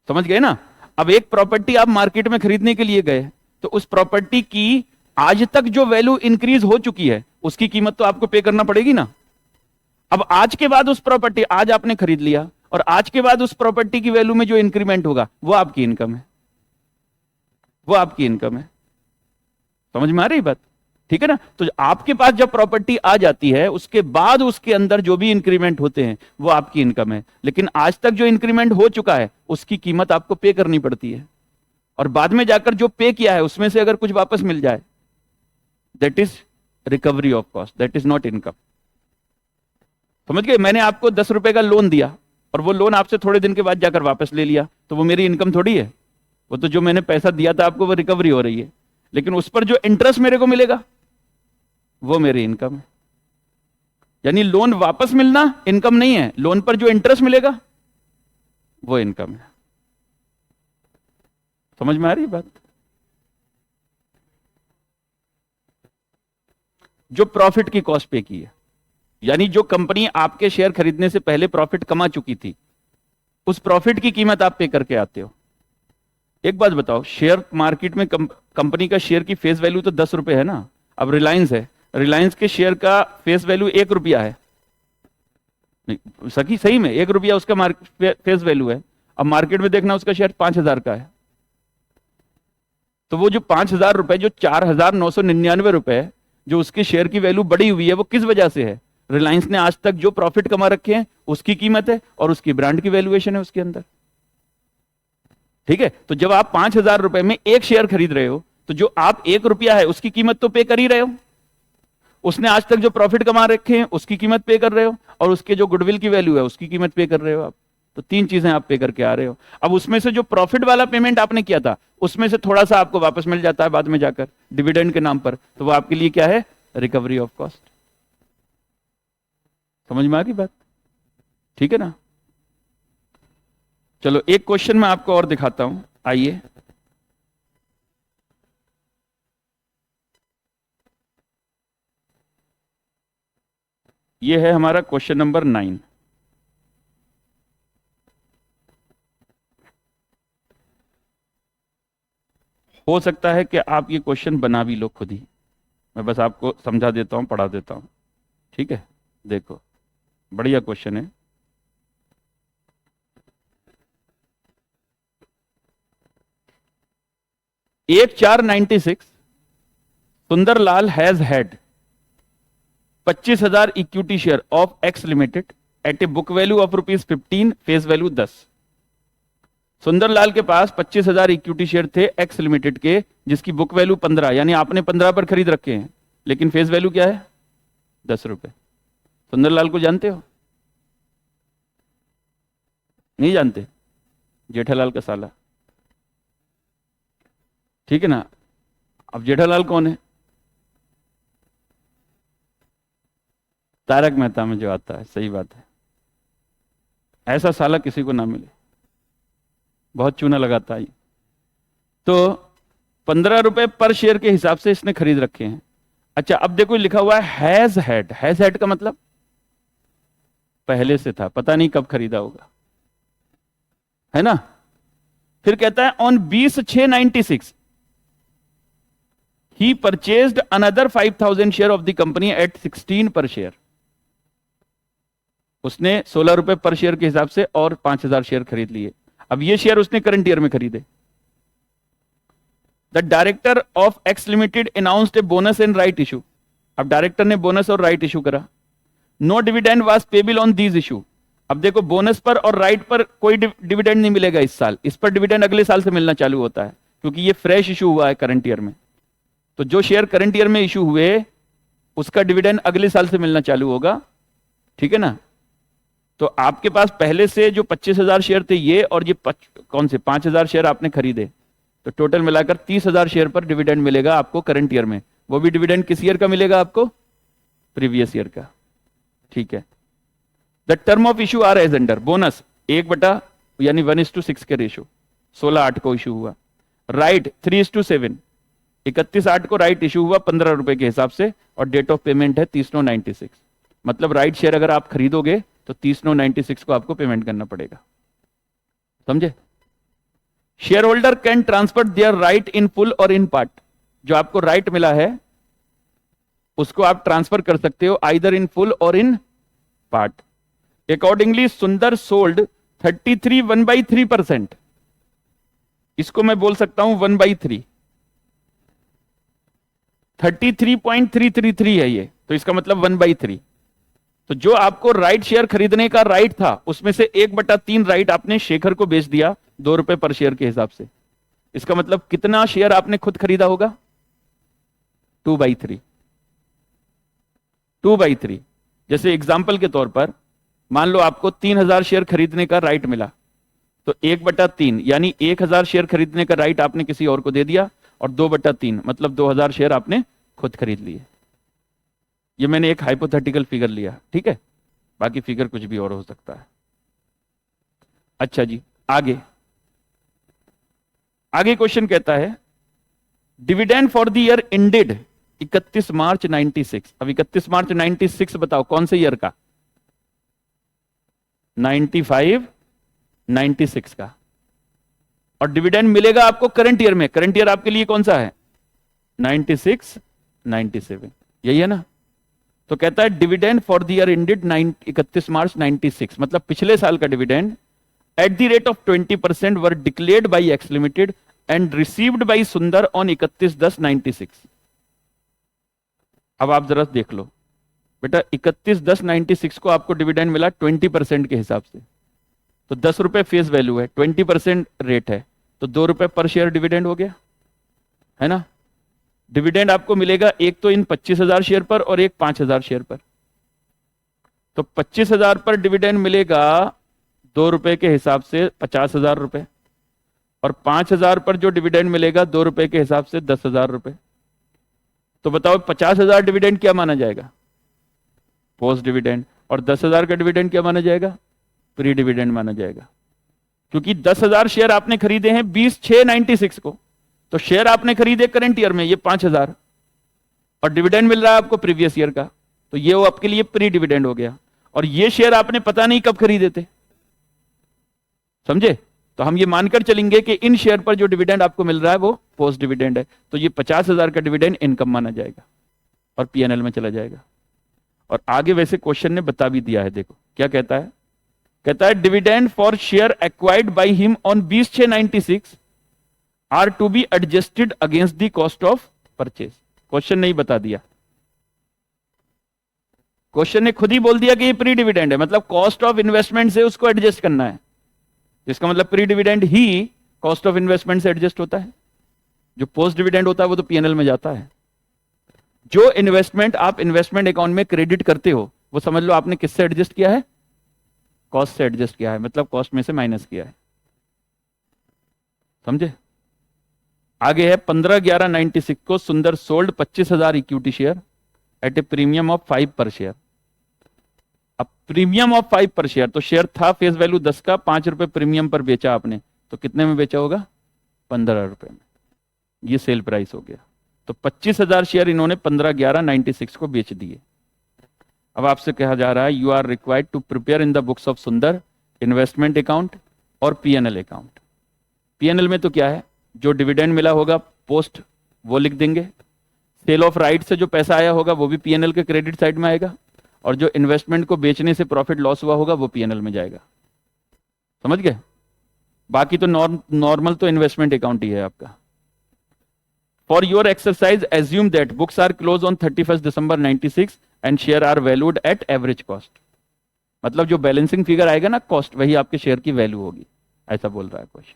समझ गए ना? अब एक प्रॉपर्टी आप मार्केट में खरीदने के लिए गए, तो उस प्रॉपर्टी की आज तक जो वैल्यू इंक्रीज हो चुकी है उसकी कीमत तो आपको पे करना पड़ेगी ना। अब आज के बाद उस प्रॉपर्टी, आज आपने खरीद लिया और आज के बाद उस प्रॉपर्टी की वैल्यू में जो इंक्रीमेंट होगा वो आपकी इनकम है, वो आपकी इनकम है। समझ में आ रही बात? ठीक है ना? तो आपके पास जब प्रॉपर्टी आ जाती है उसके बाद उसके अंदर जो भी इंक्रीमेंट होते हैं वो आपकी इनकम है। लेकिन आज तक जो इंक्रीमेंट हो चुका है उसकी कीमत आपको पे करनी पड़ती है, और बाद में जाकर जो पे किया है उसमें से अगर कुछ वापस मिल जाए, that is recovery of cost, that is not income. समझ गए? मैंने आपको 10 रुपए का लोन दिया और वो लोन आपसे थोड़े दिन के बाद जाकर वापस ले लिया, तो वो मेरी इनकम थोड़ी है। वो तो जो मैंने पैसा दिया था आपको वो रिकवरी हो रही है, लेकिन उस पर जो इंटरेस्ट मेरे को मिलेगा वो मेरी इनकम है। यानी लोन वापस मिलना इनकम नहीं है, लोन पर जो इंटरेस्ट मिलेगा वो इनकम है। समझ में आ रही बात? जो प्रॉफिट की कॉस्ट पे की है, यानी जो कंपनी आपके शेयर खरीदने से पहले प्रॉफिट कमा चुकी थी, उस प्रॉफिट की कीमत आप पे करके आते हो। एक बात बताओ, शेयर मार्केट में कंपनी का शेयर की फेस वैल्यू तो 10 रुपए है ना। अब रिलायंस है, रिलायंस के शेयर का फेस वैल्यू 1 रुपया है। सकी सही में 1 रुपया उसका फेस वैल्यू है। अब मार्केट में देखना उसका शेयर 5,000 का है, तो वो जो 5,000 रुपए, जो 4,999 रुपए जो उसके शेयर की वैल्यू बढ़ी हुई है, वो किस वजह से है? रिलायंस ने आज तक जो प्रॉफिट कमा रखे हैं उसकी कीमत है, और उसकी ब्रांड की वैल्यूएशन है उसके अंदर। ठीक है? तो जब आप 5,000 रुपए में एक शेयर खरीद रहे हो, तो जो आप 1 रुपया है उसकी कीमत तो पे कर ही रहे हो। उसने आज तक जो प्रॉफिट कमा रखे हैं उसकी कीमत पे कर रहे हो, और उसके जो गुडविल की वैल्यू है उसकी कीमत पे कर रहे हो आप। तो 3 चीजें आप पे करके आ रहे हो। अब उसमें से जो प्रॉफिट वाला पेमेंट आपने किया था उसमें से थोड़ा सा आपको वापस मिल जाता है बाद में जाकर डिविडेंड के नाम पर, तो वो आपके लिए क्या है? Recovery of cost. समझ में आ गई बात? ठीक है ना? चलो एक क्वेश्चन मैं आपको और दिखाता हूं, आइए। ये है हमारा क्वेश्चन नंबर 9। हो सकता है कि आप ये क्वेश्चन बना भी लो खुद ही, मैं बस आपको समझा देता हूं, पढ़ा देता हूं। ठीक है? देखो, बढ़िया क्वेश्चन है। एक 496 Sunderlal has had 25,000 equity share of X limited at a book value of ₹15, face value 10। Sunderlal के पास 25,000 इक्विटी शेयर थे एक्स लिमिटेड के, जिसकी बुक वैल्यू 15, यानी आपने 15 पर खरीद रखे हैं, लेकिन फेस वैल्यू क्या है? 10 रुपए। सुंदरलाल को जानते हो? नहीं जानते? जेठालाल का साला। ठीक है ना? अब जेठालाल कौन है? तारक मेहता में जो आता है। सही बात है, ऐसा साला किसी को ना मिले, बहुत चूना लगाता है। तो 15 रुपए पर शेयर के हिसाब से इसने खरीद रखे हैं। अच्छा, अब देखो लिखा हुआ है हैज हैड का मतलब पहले से था, पता नहीं कब खरीदा होगा, है ना। फिर कहता है on 20/6/96 he purchased another 5,000 share of the company at 16 पर शेयर। उसने 16 रुपए पर शेयर के हिसाब से और 5,000 शेयर खरीद लिए। अब ये शेयर उसने करंट ईयर में खरीदे। The director of X limited announced a bonus and right issue. अब डायरेक्टर ने बोनस और राइट इशू करा। No dividend was payable on these issue. अब देखो बोनस पर और राइट पर कोई डिविडेंड नहीं मिलेगा इस साल, इस पर डिविडेंड अगले साल से मिलना चालू होता है क्योंकि ये फ्रेश इशू हुआ है करंट ईयर में। तो जो शेयर करंट ईयर में इशू हुए उसका डिविडेंड अगले साल से मिलना चालू होगा, ठीक है ना। तो आपके पास पहले से जो 25,000 शेयर थे ये, और ये कौन से 5,000 शेयर आपने खरीदे, तो टोटल मिलाकर 30,000 शेयर पर डिविडेंड मिलेगा आपको करंट ईयर में। वो भी डिविडेंड किस ईयर का मिलेगा आपको? प्रीवियस ईयर का, ठीक है। The term of issue are as under. Bonus 1 यानी 1:6 के रेशो 16/8 को इशू हुआ। राइट 3:7, 31/8 को राइट इशू हुआ 15 रुपए के हिसाब से, और डेट ऑफ पेमेंट है 30/9/96। मतलब राइट शेयर अगर आप खरीदोगे तो 30/9/96 को आपको पेमेंट करना पड़ेगा, समझे। Share holder can transfer their right in full or in part. जो आपको राइट मिला है उसको आप ट्रांसफर कर सकते हो either in full or in part. Accordingly सुंदर सोल्ड 33 1/3%। इसको मैं बोल सकता हूं 1/3, 33.333 है ये, तो इसका मतलब 1/3। तो जो आपको राइट शेयर खरीदने का राइट था उसमें से 1/3 राइट आपने शेखर को बेच दिया 2 रुपए पर शेयर के हिसाब से। इसका मतलब कितना शेयर आपने खुद खरीदा होगा? 2/3। 2/3। जैसे एग्जाम्पल के तौर पर मान लो आपको 3,000 शेयर खरीदने का राइट मिला, तो 1/3 यानी 1,000 शेयर खरीदने का राइट आपने किसी और को दे दिया, और 2/3 मतलब 2,000 शेयर आपने खुद खरीद लिए। ये मैंने एक हाइपोथेटिकल फिगर लिया, ठीक है, बाकी फिगर कुछ भी और हो सकता है। अच्छा जी, आगे क्वेश्चन कहता है dividend for the year ended 31 मार्च 96। अब 31 मार्च 96 बताओ कौन से ईयर का? 95 96 का। और डिविडेंड मिलेगा आपको करंट ईयर में। करंट ईयर आपके लिए कौन सा है? 96 97, यही है ना। तो कहता है dividend for the year ended 31 मार्च 96, मतलब पिछले साल का dividend at the rate of 20% were declared by x limited and received by सुंदर ऑन 31/10/96। अब आप जरा देख लो बेटा, 31/10/96 को आपको डिविडेंड मिला 20% के हिसाब से, तो 10 रुपए फेस वैल्यू है, 20% रेट है, तो 2 रुपए पर शेयर डिविडेंड हो गया, है ना। डिविडेंड आपको मिलेगा एक तो इन 25,000 शेयर पर और एक 5,000 शेयर पर। तो 25,000 पर डिविडेंड मिलेगा 2 रुपए के हिसाब से 50,000 रुपए, और 5,000 पर जो डिविडेंड मिलेगा 2 रुपए के हिसाब से 10,000 रुपए। तो बताओ 50,000 डिविडेंड क्या माना जाएगा? Post dividend. और 10,000 का डिविडेंड क्या माना जाएगा? प्री डिविडेंड माना जाएगा। क्योंकि 10,000 शेयर आपने खरीदे हैं 20/6/96 को, तो शेयर आपने खरीदे करंट ईयर में ये 5,000, और डिविडेंड मिल रहा है आपको प्रीवियस ईयर का, तो ये वो आपके लिए प्री डिविडेंड हो गया। और ये शेयर आपने पता नहीं कब खरीदे थे, समझे। तो हम ये मानकर चलेंगे कि इन शेयर पर जो डिविडेंड आपको मिल रहा है वो पोस्ट डिविडेंड है, तो ये 50,000 का डिविडेंड इनकम माना जाएगा और पीएनएल में चला जाएगा। और आगे वैसे क्वेश्चन ने बता भी दिया है, देखो क्या कहता है। कहता है dividend for share acquired by him on 20/6/96 are to be adjusted against the cost of purchase. Question नहीं बता दिया, क्वेश्चन ने खुद ही बोल दिया कि ये प्री डिविडेंड है, मतलब कॉस्ट ऑफ इन्वेस्टमेंट से उसको एडजस्ट करना है। इसका मतलब pre dividend he cost of investment से एडजस्ट होता है, जो पोस्ट डिविडेंड होता है वो तो पीएनएल में जाता है। जो इन्वेस्टमेंट आप इन्वेस्टमेंट अकाउंट में क्रेडिट करते हो वो समझ लो आपने किससे एडजस्ट किया है? कॉस्ट से एडजस्ट किया है, मतलब कॉस्ट में से माइनस किया है, समझे। आगे है 15/11/96 को सुंदर sold 25,000 equity share eight A premium of 5 पर शेयर। अब प्रीमियम ऑफ 5 पर शेयर, तो शेयर था फेस वैल्यू 10 का, 5 रुपए प्रीमियम पर बेचा आपने, तो कितने में बेचा होगा? 15 रुपए में। ये सेल प्राइस हो गया। तो 25,000 शेयर इन्होंने 15/11/96 को बेच दिए। अब आपसे कहा जा रहा है you are required to prepare in the books of Sunder investment account और पीएनएल अकाउंट। पीएनएल में तो क्या है, जो डिविडेंड मिला होगा पोस्ट वो लिख देंगे, सेल ऑफ राइट से जो पैसा आया होगा वो भी पीएनएल के क्रेडिट साइड में आएगा, और जो इन्वेस्टमेंट को बेचने से प्रॉफिट लॉस हुआ होगा वो पीएनएल में जाएगा। समझ गए? बाकी तो नॉर्मल तो इन्वेस्टमेंट अकाउंट ही है आपका। For your exercise assume that books are close on 31 December 96 and share are valued at average cost. मतलब जो बैलेंसिंग फिगर आएगा ना कॉस्ट, वही आपके शेयर की वैल्यू होगी, ऐसा बोल रहा है क्वेश्चन।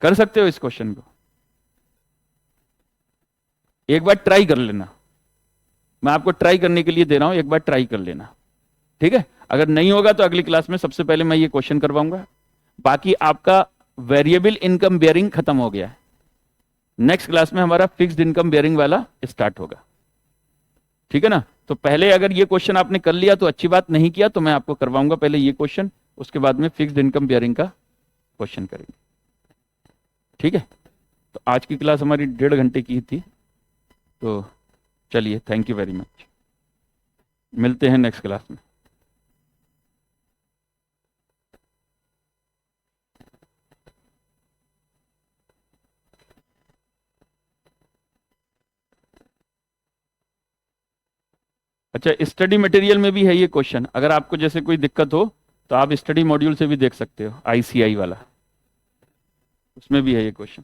कर सकते हो इस क्वेश्चन को, एक बार ट्राई कर लेना। मैं आपको ट्राई करने के लिए दे रहा हूं, एक बार ट्राई कर लेना, ठीक है? अगर नहीं होगा तो अगली क्लास में सबसे पहले मैं ये क्वेश्चन करवाऊंगा। बाकी आपका वेरिएबल इनकम बेयरिंग खत्म हो गया है, नेक्स्ट क्लास में हमारा फिक्स्ड इनकम बेयरिंग वाला स्टार्ट होगा, ठीक है ना? तो पहले अगर ये क्वेश्चन आपने कर लिया तो अच्छी बात, नहीं किया तो मैं आपको करवाऊंगा पहले ये क्वेश्चन, उसके बाद में फिक्स्ड इनकम बेयरिंग का क्वेश्चन करेंगे, ठीक है? तो आज की क्लास हमारी 1.5 घंटे की थी, तो चलिए, थैंक यू वेरी मच, मिलते हैं नेक्स्ट क्लास में। अच्छा, स्टडी मटेरियल में भी है ये क्वेश्चन, अगर आपको जैसे कोई दिक्कत हो तो आप स्टडी मॉड्यूल से भी देख सकते हो, आईसीआई वाला, उसमें भी है ये क्वेश्चन।